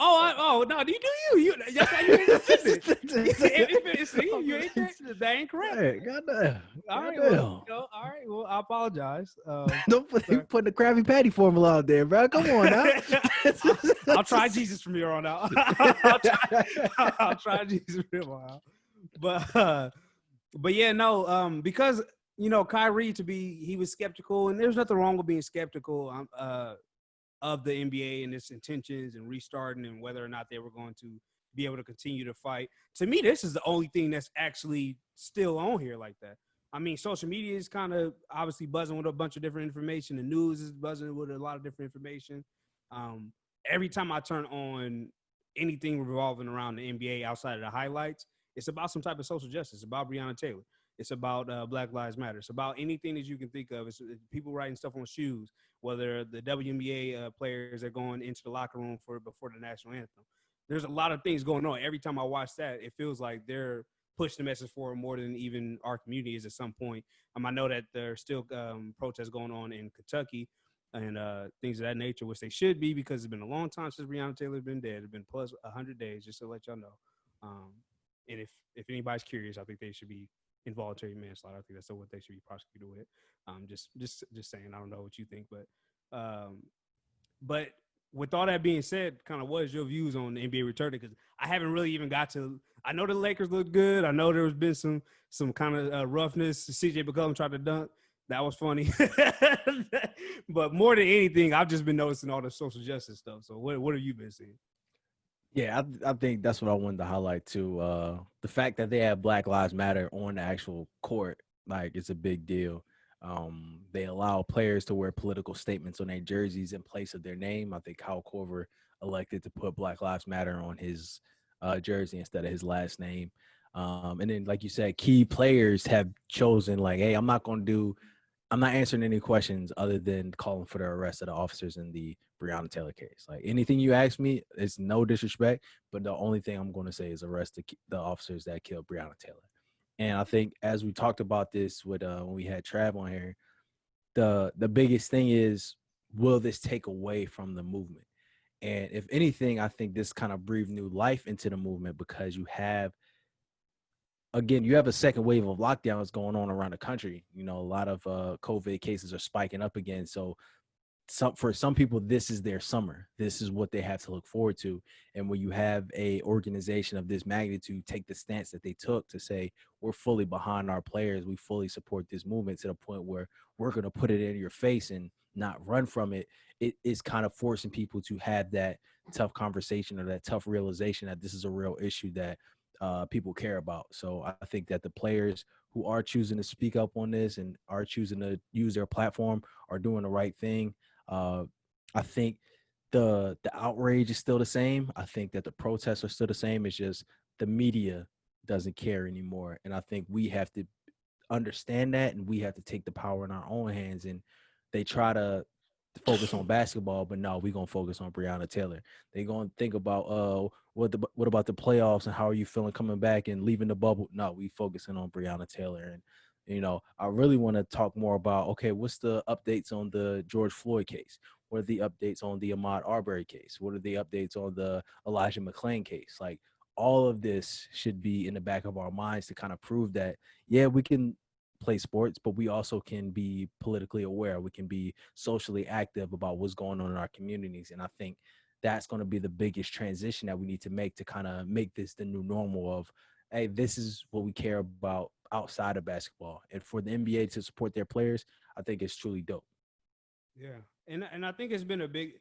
Oh, no, you do you. That's how you ain't defended. You ain't that ain't correct. Hey, goddamn. All right, well, I apologize. Don't put the Krabby Patty formula out there, bro. Come on now. I'll try Jesus from here on out. I'll try Jesus from here on out. But yeah, no, because Kyrie he was skeptical, and there's nothing wrong with being skeptical of the NBA and its intentions and restarting and whether or not they were going to be able to continue to fight. To me, this is the only thing that's actually still on here like that. I mean, social media is kind of obviously buzzing with a bunch of different information. The news is buzzing with a lot of different information. Every time I turn on anything revolving around the NBA outside of the highlights, it's about some type of social justice. It's about Breonna Taylor. It's about Black Lives Matter. It's about anything that you can think of. It's people writing stuff on shoes, whether the WNBA players are going into the locker room before the national anthem. There's a lot of things going on. Every time I watch that, it feels like they're pushing the message forward more than even our community is at some point. I know that there's still protests going on in Kentucky and things of that nature, which they should be, because it's been a long time since Breonna Taylor's been dead. It's been plus 100 days, just to let y'all know. And if anybody's curious, I think they should be involuntary manslaughter. I think that's what they should be prosecuted with. Just saying. I don't know what you think, but with all that being said, kind of what is your views on the NBA returning? Because I haven't really even got to. I know the Lakers look good. I know there's been some kind of roughness. CJ McCollum tried to dunk. That was funny. But more than anything, I've just been noticing all the social justice stuff. So what have you been seeing? Yeah, I think that's what I wanted to highlight too. The fact that they have Black Lives Matter on the actual court, like, it's a big deal. They allow players to wear political statements on their jerseys in place of their name. I think Kyle Korver elected to put Black Lives Matter on his jersey instead of his last name. And then, like you said, key players have chosen, like, hey, I'm not answering any questions other than calling for the arrest of the officers in the Breonna Taylor case. Like, anything you ask me, it's no disrespect, but the only thing I'm going to say is arrest the officers that killed Breonna Taylor. And I think, as we talked about this with when we had Trav on here, the biggest thing is, will this take away from the movement? And if anything, I think this kind of breathed new life into the movement, because you have a second wave of lockdowns going on around the country. You know, a lot of COVID cases are spiking up again. So for some people, this is their summer. This is what they have to look forward to. And when you have a organization of this magnitude take the stance that they took to say, we're fully behind our players, we fully support this movement, to the point where we're going to put it in your face and not run from it, it is kind of forcing people to have that tough conversation, or that tough realization that this is a real issue that people care about. So I think that the players who are choosing to speak up on this and are choosing to use their platform are doing the right thing. I think the outrage is still the same. I think that the protests are still the same. It's just the media doesn't care anymore. And I think we have to understand that, and we have to take the power in our own hands. And they try to focus on basketball, but no, we're going to focus on Breonna Taylor. They're going to think about, what about the playoffs, and how are you feeling coming back and leaving the bubble? No, we focusing on Breonna Taylor. And, you know, I really want to talk more about, okay, what's the updates on the George Floyd case? What are the updates on the Ahmaud Arbery case? What are the updates on the Elijah McClain case? Like, all of this should be in the back of our minds to kind of prove that, yeah, we can play sports, but we also can be politically aware. We can be socially active about what's going on in our communities. And I think that's going to be the biggest transition that we need to make, to kind of make this the new normal of, hey, this is what we care about outside of basketball. And for the NBA to support their players, I think it's truly dope. Yeah. And I think it's been a big,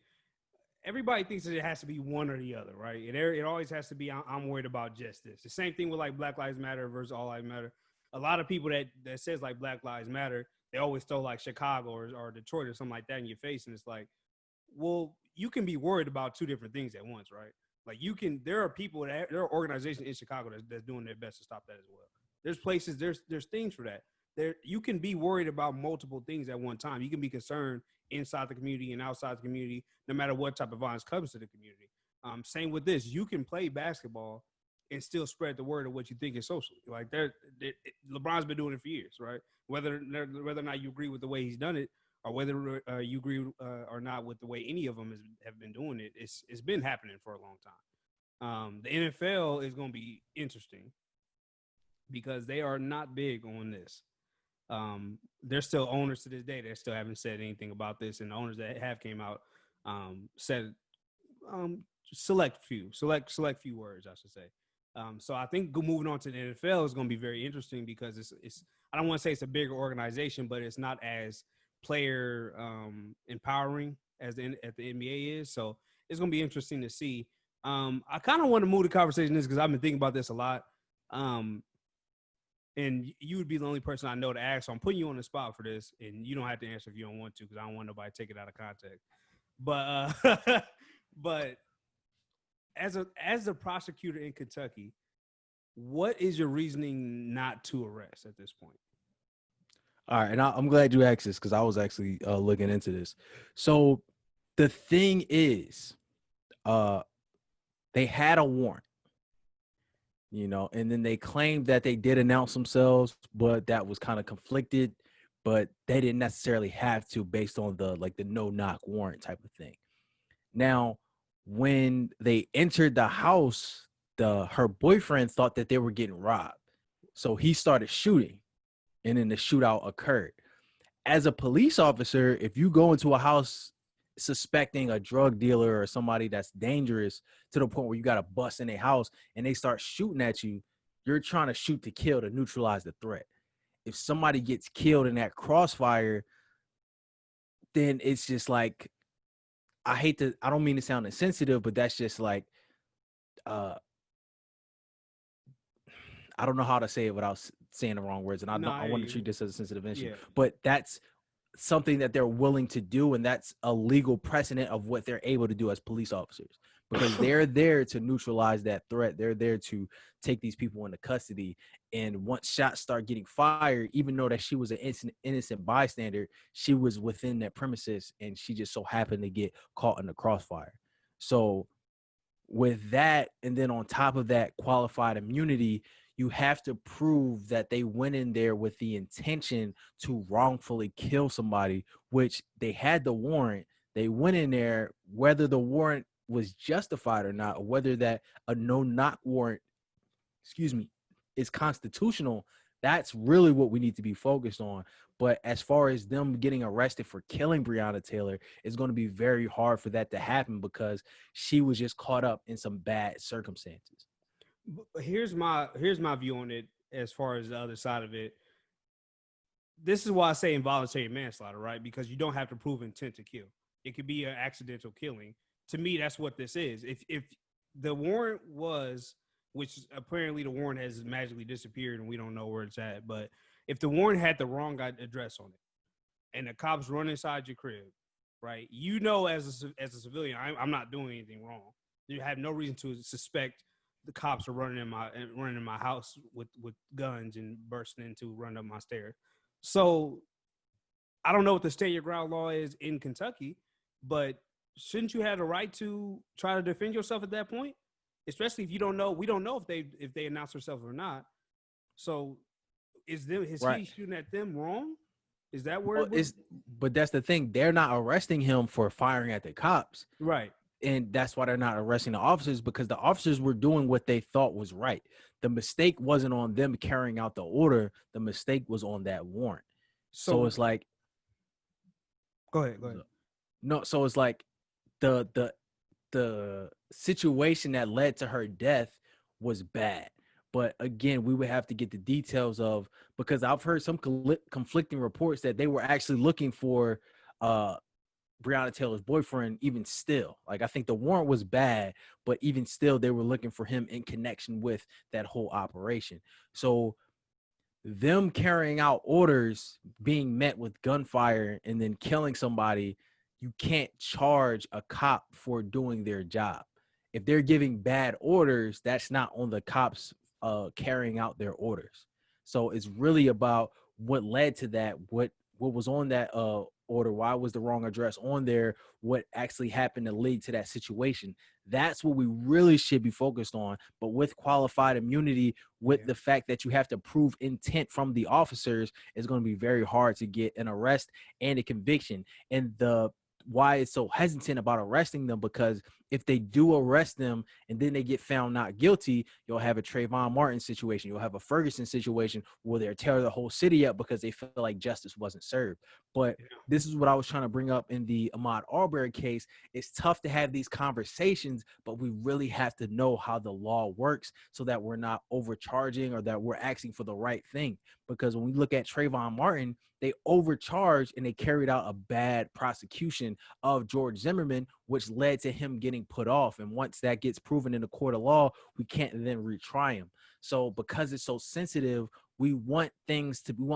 everybody thinks that it has to be one or the other, right? It always has to be, I'm worried about just this. The same thing with like Black Lives Matter versus All Lives Matter. A lot of people that says like Black Lives Matter, they always throw like Chicago or Detroit or something like that in your face. And it's like, well, you can be worried about two different things at once, right? Like, there are people there are organizations in Chicago that's doing their best to stop that as well. There's places, there's things for that. You can be worried about multiple things at one time. You can be concerned inside the community and outside the community, no matter what type of violence comes to the community. Same with this. You can play basketball and still spread the word of what you think is socially. Like, LeBron's been doing it for years, right? Whether or not you agree with the way he's done it, or whether you agree or not with the way any of them have been doing it, it's been happening for a long time. The NFL is going to be interesting because they are not big on this. They're still owners to this day. They still haven't said anything about this, and the owners that have came out said select few words, I should say. So I think moving on to the NFL is going to be very interesting, because it's I don't want to say it's a bigger organization, but it's not as player empowering as the NBA is. So it's going to be interesting to see. I kind of want to move the conversation this, because I've been thinking about this a lot. And you would be the only person I know to ask. So I'm putting you on the spot for this, and you don't have to answer if you don't want to, because I don't want nobody to take it out of context. But but as a prosecutor in Kentucky, what is your reasoning not to arrest at this point? All right, and I'm glad you asked this because I was actually looking into this. So the thing is, they had a warrant, and then they claimed that they did announce themselves, but that was kind of conflicted. But they didn't necessarily have to, based on the no knock warrant type of thing. Now, when they entered the house, her boyfriend thought that they were getting robbed, so he started shooting. And then the shootout occurred. As a police officer, if you go into a house suspecting a drug dealer or somebody that's dangerous to the point where you got to bust in their house and they start shooting at you, you're trying to shoot to kill to neutralize the threat. If somebody gets killed in that crossfire, then it's just like, I don't mean to sound insensitive, but that's just like, I don't know how to say it without saying the wrong words, and I want to treat this as a sensitive issue. But that's something that they're willing to do, and that's a legal precedent of what they're able to do as police officers, because they're there to neutralize that threat. They're there to take these people into custody. And once shots start getting fired, even though that she was an innocent bystander, she was within that premises, and she just so happened to get caught in the crossfire. So with that, and then on top of that, qualified immunity, you have to prove that they went in there with the intention to wrongfully kill somebody, which they had the warrant. They went in there, whether the warrant was justified or not, or whether that a no-knock warrant, is constitutional. That's really what we need to be focused on. But as far as them getting arrested for killing Breonna Taylor, it's going to be very hard for that to happen because she was just caught up in some bad circumstances. Here's my view on it as far as the other side of it. This is why I say involuntary manslaughter, right? Because you don't have to prove intent to kill. It could be an accidental killing. To me, that's what this is. If the warrant was, which apparently the warrant has magically disappeared and we don't know where it's at, but if the warrant had the wrong address on it and the cops run inside your crib, right? As a civilian, I'm not doing anything wrong. You have no reason to suspect the cops are running in my house with guns and running up my stairs. So I don't know what the stand your ground law is in Kentucky, but shouldn't you have the right to try to defend yourself at that point? Especially if we don't know if they announce themselves or not. So is he shooting at them wrong? Is that where but that's the thing. They're not arresting him for firing at the cops. Right. And that's why they're not arresting the officers, because the officers were doing what they thought was right. The mistake wasn't on them carrying out the order. The mistake was on that warrant. So it's like, go ahead. No, so it's like the situation that led to her death was bad. But again, we would have to get the details of, because I've heard some conflicting reports that they were actually looking for Breonna Taylor's boyfriend even still. Like, I think the warrant was bad, but even still, they were looking for him in connection with that whole operation. So them carrying out orders, being met with gunfire, and then killing somebody, you can't charge a cop for doing their job. If they're giving bad orders, that's not on the cops carrying out their orders. So it's really about what led to that, what was on that order, why was the wrong address on there, what actually happened to lead to that situation. That's what we really should be focused on. But with qualified immunity, with the fact that you have to prove intent from the officers, it's going to be very hard to get an arrest and a conviction. And why it's so hesitant about arresting them, because if they do arrest them and then they get found not guilty, you'll have a Trayvon Martin situation. You'll have a Ferguson situation where they'll tear the whole city up because they feel like justice wasn't served. But this is what I was trying to bring up in the Ahmaud Arbery case. It's tough to have these conversations, but we really have to know how the law works so that we're not overcharging or that we're asking for the right thing. Because when we look at Trayvon Martin, they overcharged and they carried out a bad prosecution of George Zimmerman, which led to him getting put off. And once that gets proven in the court of law, we can't then retry him. So because it's so sensitive, we want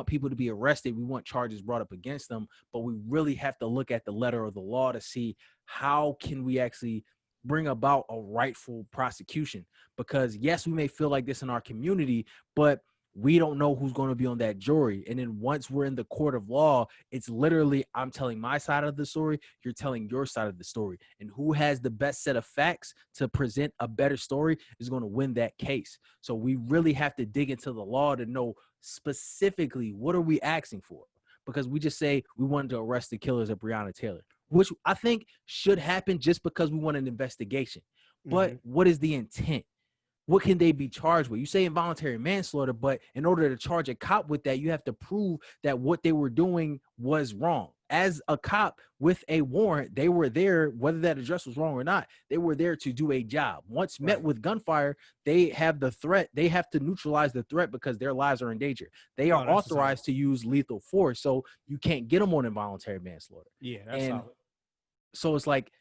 people to be arrested. We want charges brought up against them, but we really have to look at the letter of the law to see how can we actually bring about a rightful prosecution. Because yes, we may feel like this in our community, but we don't know who's going to be on that jury. And then once we're in the court of law, it's literally, I'm telling my side of the story, you're telling your side of the story. And who has the best set of facts to present a better story is going to win that case. So we really have to dig into the law to know specifically what are we asking for? Because we just say we wanted to arrest the killers of Breonna Taylor, which I think should happen just because we want an investigation. But what is the intent? What can they be charged with? You say involuntary manslaughter, but in order to charge a cop with that, you have to prove that what they were doing was wrong. As a cop with a warrant, they were there, whether that address was wrong or not, they were there to do a job. Once met with gunfire, they have the threat. They have to neutralize the threat because their lives are in danger. They are authorized to use lethal force, so you can't get them on involuntary manslaughter. Yeah, that's solid. So it's like,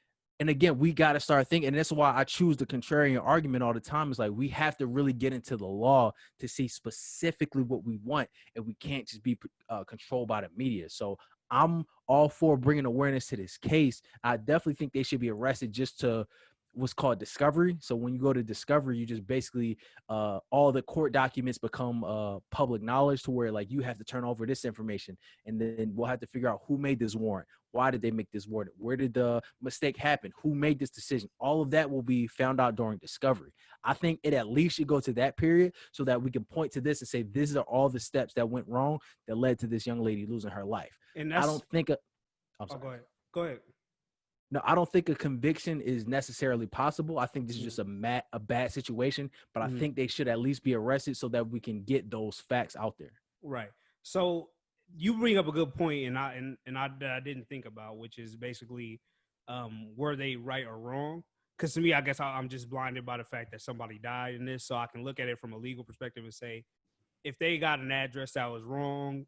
and again, we got to start thinking, and that's why I choose the contrarian argument all the time. Is like, we have to really get into the law to see specifically what we want, and we can't just be controlled by the media. So I'm all for bringing awareness to this case. I definitely think they should be arrested just to what's called discovery. So when you go to discovery, you just basically all the court documents become public knowledge, to where like you have to turn over this information, and then we'll have to figure out who made this warrant. Why did they make this warrant? Where did the mistake happen? Who made this decision? All of that will be found out during discovery. I think it at least should go to that period so that we can point to this and say, these are all the steps that went wrong that led to this young lady losing her life. And that's, I don't think I'm sorry. Go ahead. No, I don't think a conviction is necessarily possible. I think this is just a bad situation, but I think they should at least be arrested so that we can get those facts out there. Right. So you bring up a good point, and I didn't think about, which is basically, were they right or wrong? Because to me, I guess I'm just blinded by the fact that somebody died in this, so I can look at it from a legal perspective and say, if they got an address that was wrong,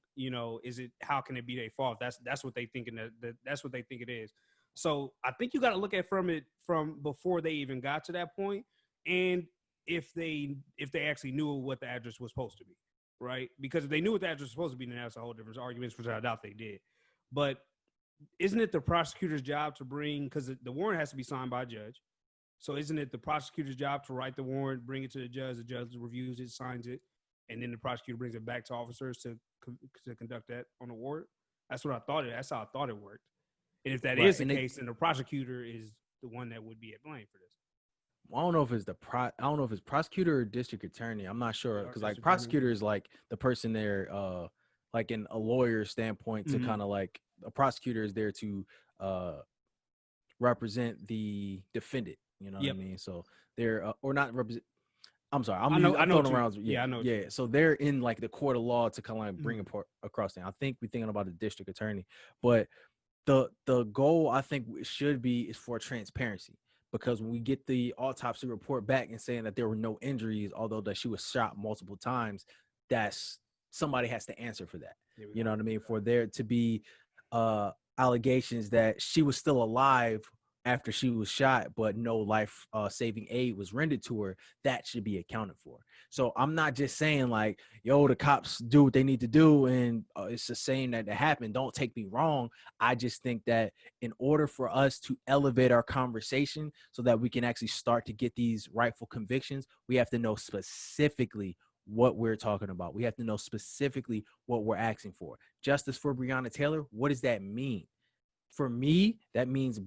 how can it be their fault? That's what they thinking that's what they think it is. So I think you got to look at from before they even got to that point, and if they actually knew what the address was supposed to be. Right? Because if they knew what the address was supposed to be, then that's a whole different argument, which I doubt they did. But isn't it the prosecutor's job to bring, because the warrant has to be signed by a judge. So isn't it the prosecutor's job to write the warrant, bring it to the judge reviews it, signs it, and then the prosecutor brings it back to officers to conduct that on the warrant? That's what I thought. That's how I thought it worked. And if that is the case, then the prosecutor is the one that would be at blame for this. I don't know if it's prosecutor or district attorney. I'm not sure, because like prosecutor is like the person there, like in a lawyer standpoint, to kind of like a prosecutor is there to represent the defendant. You know what I mean? So they're or not represent. I'm sorry. I'm throwing around. Yeah, I know. Yeah, so they're in like the court of law to kind of like bring across that. I think we're thinking about the district attorney, but the goal I think should be is for transparency. Because when we get the autopsy report back and saying that there were no injuries, although that she was shot multiple times, that's somebody has to answer for that. You know what I mean? For there to be allegations that she was still alive after she was shot, but no life saving aid was rendered to her, that should be accounted for. So I'm not just saying like, yo, the cops do what they need to do, and it's the same that happened. Don't take me wrong. I just think that in order for us to elevate our conversation so that we can actually start to get these rightful convictions, we have to know specifically what we're talking about. We have to know specifically what we're asking for. Justice for Breonna Taylor, what does that mean? For me, that means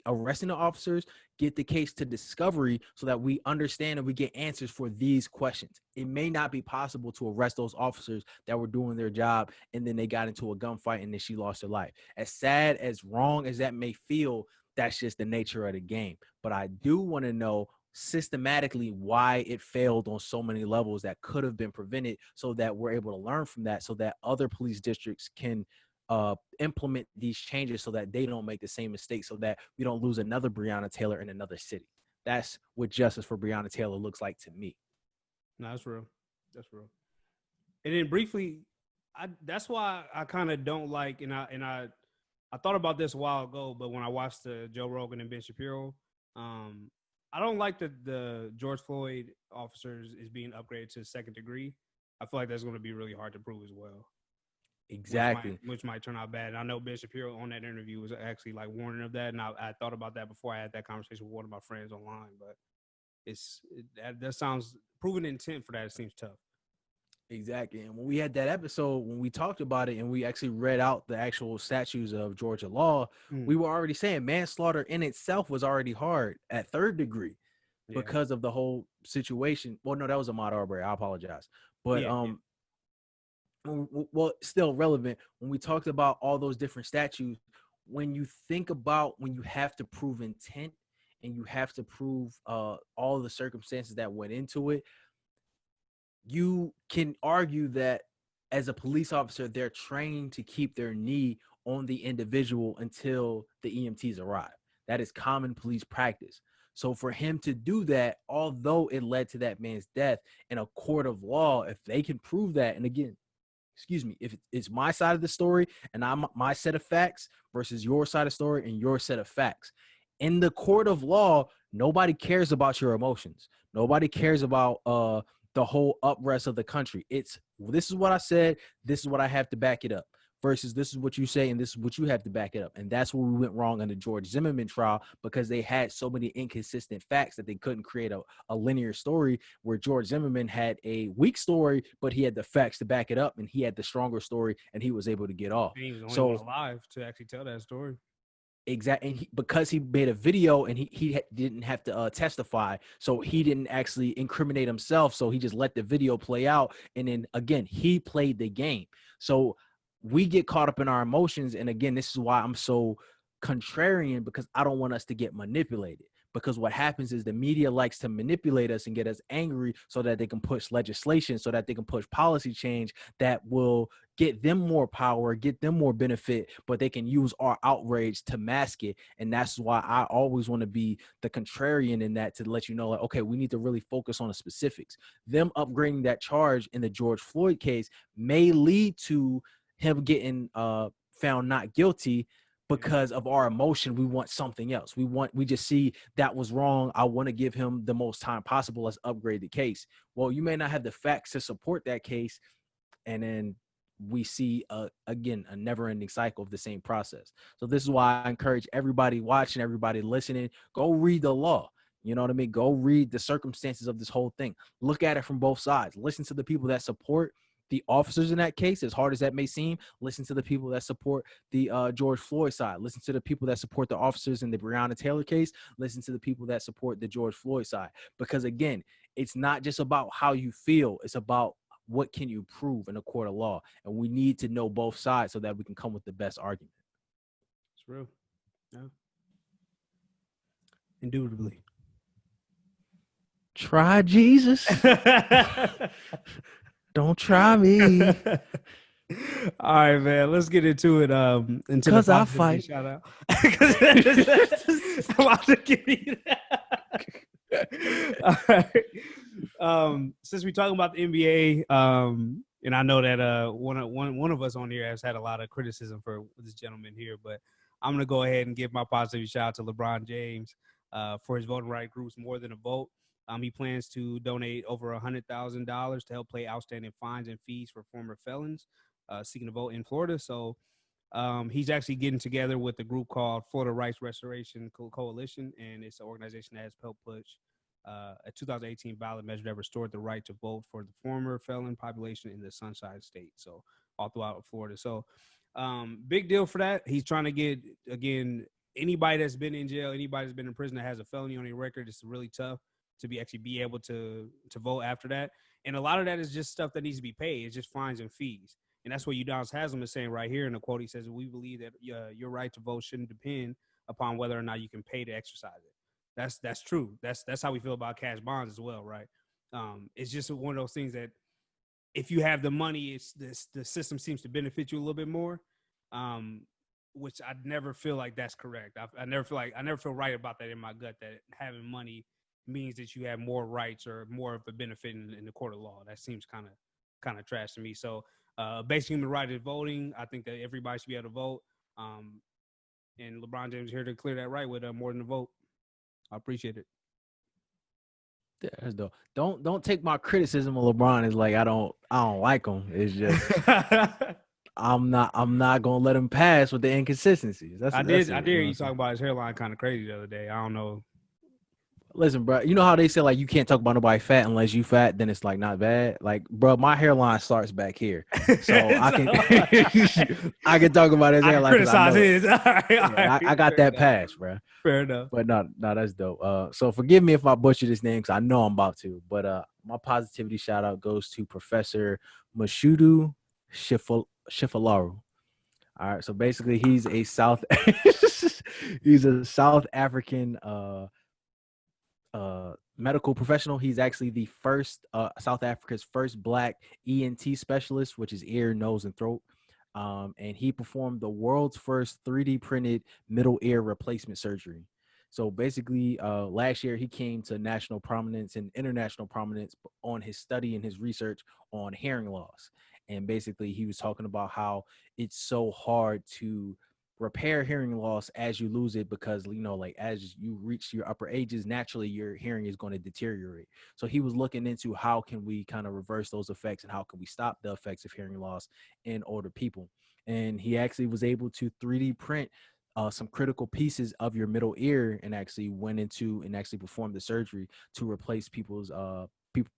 arresting the officers, get the case to discovery so that we understand and we get answers for these questions. It may not be possible to arrest those officers that were doing their job and then they got into a gunfight and then she lost her life. As sad, as wrong as that may feel, that's just the nature of the game. But I do want to know systematically why it failed on so many levels that could have been prevented, so that we're able to learn from that, so that other police districts can implement these changes so that they don't make the same mistake, so that we don't lose another Breonna Taylor in another city. That's what justice for Breonna Taylor looks like to me. No, that's real. That's real. And then briefly, that's why I kind of don't like, and I thought about this a while ago, but when I watched the Joe Rogan and Ben Shapiro, I don't like that the George Floyd officers is being upgraded to second degree. I feel like that's going to be really hard to prove as well. Exactly. Which might turn out bad. And I know Ben Shapiro on that interview was actually like warning of that, and I thought about that before I had that conversation with one of my friends online. But that sounds proven intent for that. It seems tough. Exactly. And when we had that episode, when we talked about it and we actually read out the actual statutes of Georgia law, we were already saying manslaughter in itself was already hard at third degree because of the whole situation. Well, no, that was Ahmaud Arbery. I apologize. But well, still relevant when we talked about all those different statutes. When you think about when you have to prove intent and you have to prove all the circumstances that went into it, you can argue that as a police officer, they're trained to keep their knee on the individual until the EMTs arrive. That is common police practice. So for him to do that, although it led to that man's death in a court of law, if they can prove that, and again, excuse me, if it's my side of the story and I'm my set of facts versus your side of the story and your set of facts, in the court of law, nobody cares about your emotions. Nobody cares about the whole uprest of the country. It's this is what I said, this is what I have to back it up, versus this is what you say and this is what you have to back it up. And that's where we went wrong on the George Zimmerman trial, because they had so many inconsistent facts that they couldn't create a linear story, where George Zimmerman had a weak story, but he had the facts to back it up, and he had the stronger story, and he was able to get off. And he was the only one alive to actually tell that story. Exactly. And because he made a video and he didn't have to testify, so he didn't actually incriminate himself, so he just let the video play out, and then again he played the game. So we get caught up in our emotions, and again, this is why I'm so contrarian, because I don't want us to get manipulated. Because what happens is the media likes to manipulate us and get us angry so that they can push legislation, so that they can push policy change that will get them more power, get them more benefit, but they can use our outrage to mask it. And that's why I always want to be the contrarian in that, to let you know, like, okay, we need to really focus on the specifics. Them upgrading that charge in the George Floyd case may lead to him getting found not guilty. Because of our emotion, we want something else. We just see that was wrong. I want to give him the most time possible. Let's upgrade the case. Well, you may not have the facts to support that case. And then we see, again, a never-ending cycle of the same process. So this is why I encourage everybody watching, everybody listening, go read the law. You know what I mean? Go read the circumstances of this whole thing. Look at it from both sides. Listen to the people that support the officers in that case, as hard as that may seem. Listen to the people that support the George Floyd side. Listen to the people that support the officers in the Breonna Taylor case. Listen to the people that support the George Floyd side. Because again, it's not just about how you feel. It's about what can you prove in a court of law. And we need to know both sides so that we can come with the best argument. It's real. Yeah. Indubitably. Try Jesus. Don't try me. All right, man. Let's get into it. Because I fight. Shout out. I'm about to give you that. All right. Since we're talking about the NBA, and I know that one of us on here has had a lot of criticism for this gentleman here, but I'm gonna go ahead and give my positive shout out to LeBron James for his voting rights groups, More Than a Vote. He plans to donate over $100,000 to help pay outstanding fines and fees for former felons seeking to vote in Florida. So he's actually getting together with a group called Florida Rights Restoration Coalition, and it's an organization that has helped push a 2018 ballot measure that restored the right to vote for the former felon population in the Sunshine State, so all throughout Florida. So big deal for that. He's trying to get, again, anybody that's been in jail, anybody that's been in prison that has a felony on their record, it's really tough to be able to vote after that. And a lot of that is just stuff that needs to be paid. It's just fines and fees. And that's what Udonis Haslam is saying right here in the quote. He says, we believe that your right to vote shouldn't depend upon whether or not you can pay to exercise it. That's true. That's how we feel about cash bonds as well, right? It's just one of those things that if you have the money, the system seems to benefit you a little bit more, which I never feel like that's correct. I never feel right about that in my gut, that having money means that you have more rights or more of a benefit in the court of law. That seems kind of trash to me. So basic human right is voting. I think that everybody should be able to vote. And LeBron James is here to clear that right with More Than a Vote. I appreciate it. Yeah, that's dope. Don't take my criticism of LeBron as like I don't like him. It's just I'm not gonna let him pass with the inconsistencies. I did it, hear know you what I'm talking about his hairline kind of crazy the other day. I don't know. Listen, bro, you know how they say like you can't talk about nobody fat unless you fat, then it's like not bad. Like, bro, my hairline starts back here, so I can I can talk about his I can hairline because I criticize know it. his. All right, Yeah, I got that pass, bro. Fair enough. But no, that's dope. So forgive me if I butcher this name because I know I'm about to. But my positivity shout out goes to Professor Mashudu Shifalaru. All right, so basically he's a South African medical professional. He's actually the first South Africa's first black ENT specialist, which is ear, nose, and throat. And he performed the world's first 3D printed middle ear replacement surgery. So basically, last year he came to national prominence and international prominence on his study and his research on hearing loss. And basically, he was talking about how it's so hard to repair hearing loss as you lose it because, you know, like as you reach your upper ages, naturally your hearing is going to deteriorate. So he was looking into how can we kind of reverse those effects and how can we stop the effects of hearing loss in older people. And he actually was able to 3D print some critical pieces of your middle ear and actually went into and actually performed the surgery to replace people's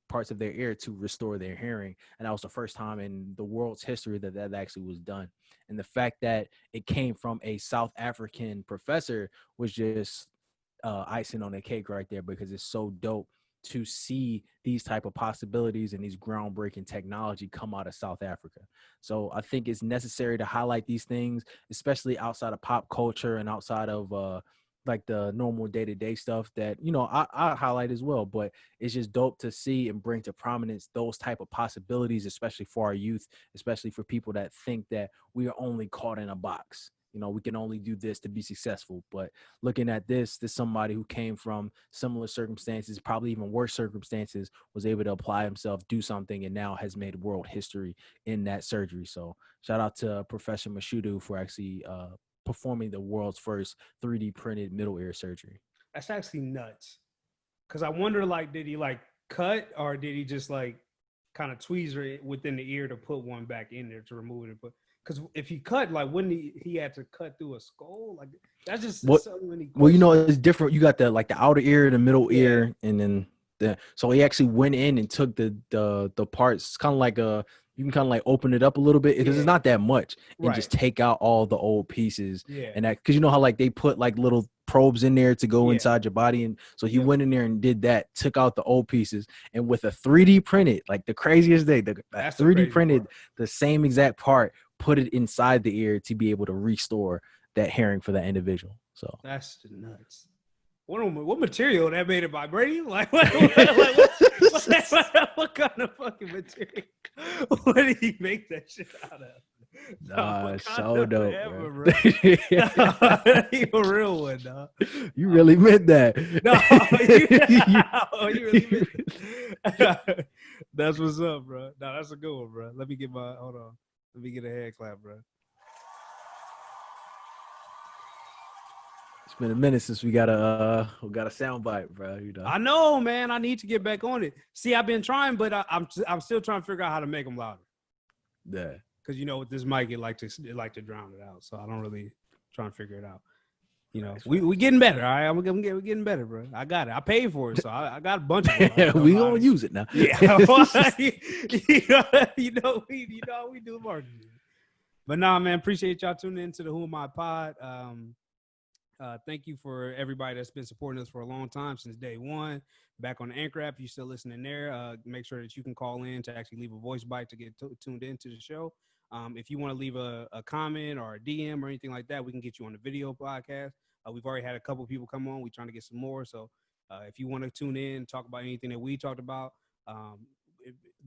parts of their ear to restore their hearing. And that was the first time in the world's history that that actually was done. And the fact that it came from a South African professor was just icing on the cake right there, because it's so dope to see these type of possibilities and these groundbreaking technology come out of South Africa. So I think it's necessary to highlight these things, especially outside of pop culture and outside of like the normal day-to-day stuff that, you know, I highlight as well. But it's just dope to see and bring to prominence those type of possibilities, especially for our youth, especially for people that think that we are only caught in a box. You know, we can only do this to be successful. But looking at this somebody who came from similar circumstances, probably even worse circumstances, was able to apply himself, do something, and now has made world history in that surgery. So shout out to Professor Mashudu for actually performing the world's first 3D printed middle ear surgery. That's actually nuts. Cause I wonder, like, did he like cut or did he just like kind of tweezer it within the ear to put one back in there to remove it? But because if he cut, like, wouldn't he had to cut through a skull? Like, that's just so many questions. Well, you know, it's different. You got the like the outer ear, the middle ear, and then so he actually went in and took the parts. It's kind of like you can kind of like open it up a little bit because it's not that much, and just take out all the old pieces. And that, because you know how like they put like little probes in there to go inside your body, and so he went in there and did that, took out the old pieces, and with a 3D printed, like the craziest thing, that's 3D printed the same exact part, put it inside the ear to be able to restore that hearing for that individual. So that's nuts. What material that made it vibrating? Like what kind of fucking material? What did he make that shit out of? Nah, so dope, bro. You a real one, dog. You really meant that. No, you really meant it. That's what's up, bro. No, that's a good one, bro. Let me get a hand clap, bro. It's been a minute since we got a sound bite, bro. You know. I know, man. I need to get back on it. See, I've been trying, but I'm still trying to figure out how to make them louder. Yeah. Because you know, with this mic, it like to drown it out. So I don't really try and figure it out. You know, we getting better. All right, we're getting better, bro. I got it. I paid for it, so I got a bunch of them. We gonna use it now. Yeah. you know we do marketing. But nah, man, appreciate y'all tuning into the Who Am I Pod. Thank you for everybody that's been supporting us for a long time, since day one. Back on the Anchor app, if you're still listening there, make sure that you can call in to actually leave a voice bite to get tuned into the show. If you want to leave a comment or a DM or anything like that, we can get you on the video podcast. We've already had a couple people come on. We're trying to get some more. So if you want to tune in, talk about anything that we talked about,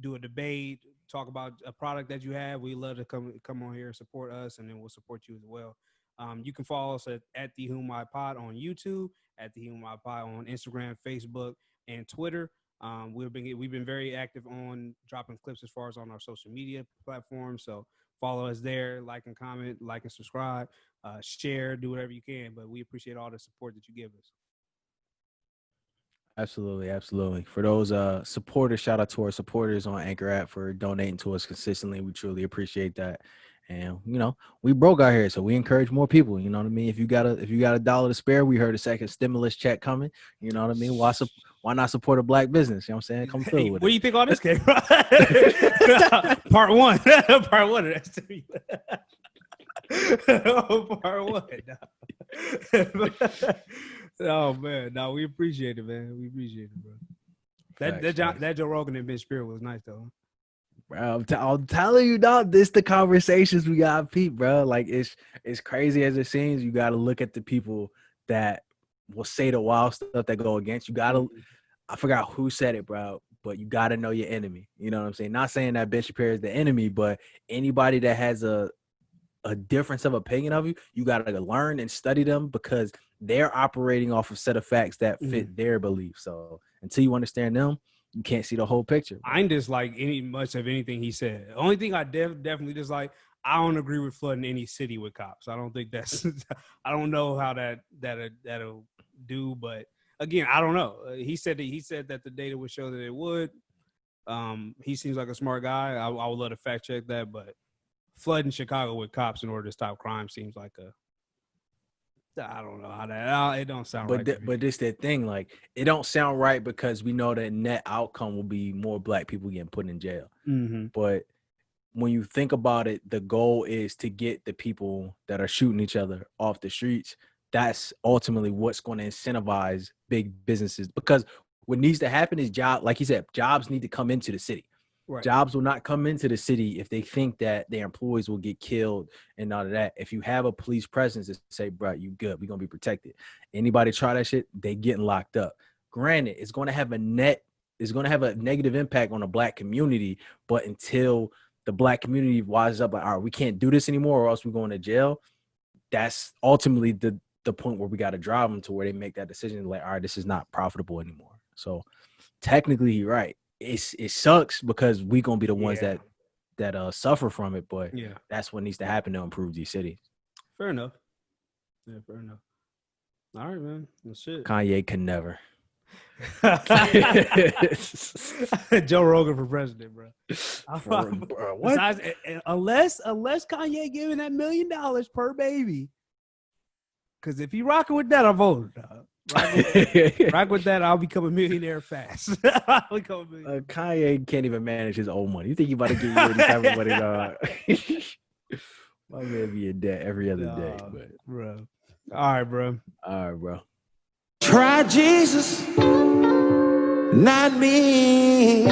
do a debate, talk about a product that you have, we love to come on here and support us, and then we'll support you as well. You can follow us at the Who Am I Pod on YouTube, at the Who Am I Pod on Instagram, Facebook, and Twitter. We've been very active on dropping clips as far as on our social media platforms. So follow us there, like and comment, like and subscribe, share, do whatever you can. But we appreciate all the support that you give us. Absolutely. For those supporters, shout out to our supporters on Anchor app for donating to us consistently. We truly appreciate that. And we broke out here, so we encourage more people. You know what I mean? If you got a dollar to spare, we heard a second stimulus check coming. You know what I mean? Why not support a black business? You know what I'm saying? Come through with Where it. you think all this came from? Part one. Part one of that story. Part one. Oh man, no, we appreciate it, man. We appreciate it, bro. That Joe Rogan and Ben Spirit was nice though. Bro, I'm telling you, dog. This the conversations we got, Pete, bro. Like it's crazy as it seems. You got to look at the people that will say the wild stuff that go against. You got to. I forgot who said it, bro. But you got to know your enemy. You know what I'm saying? Not saying that Ben Shapiro is the enemy, but anybody that has a difference of opinion of you, you got to learn and study them because they're operating off a set of facts that fit their beliefs. So until you understand them, you can't see the whole picture. I ain't dislike much of anything he said. The only thing I definitely dislike, I don't agree with flooding any city with cops. I don't think that's. I don't know how that'll do, but again, I don't know. He said that the data would show that it would. He seems like a smart guy. I would love to fact check that, but flooding Chicago with cops in order to stop crime seems like a. I don't know how that. It don't sound right. But this that thing, like it don't sound right because we know that net outcome will be more black people getting put in jail. Mm-hmm. But when you think about it, the goal is to get the people that are shooting each other off the streets. That's ultimately what's going to incentivize big businesses because what needs to happen is like you said, jobs need to come into the city. Right. Jobs will not come into the city if they think that their employees will get killed and all of that. If you have a police presence that say, bro, you good, we're going to be protected. Anybody try that shit, they getting locked up. Granted, it's going to have a negative impact on the black community, but until the black community rises up, like, all right, we can't do this anymore or else we're going to jail. That's ultimately the point where we got to drive them to where they make that decision like, all right, this is not profitable anymore. So technically you're right. It sucks because we gonna be the ones that suffer from it, but that's what needs to happen to improve these cities. Fair enough. Yeah, fair enough. All right, man. That's shit. Kanye can never. Joe Rogan for president, bro. What? Besides, unless Kanye giving that $1 million per baby, because if he rocking with that, I vote. Rock with that, I'll become a millionaire fast. Kanye can't even manage his own money. You think you about to get you any type of money, dog? My man be in debt every other day, but bro. All right, bro. Try Jesus, not me.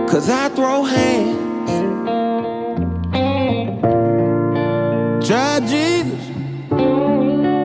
'Cause I throw hands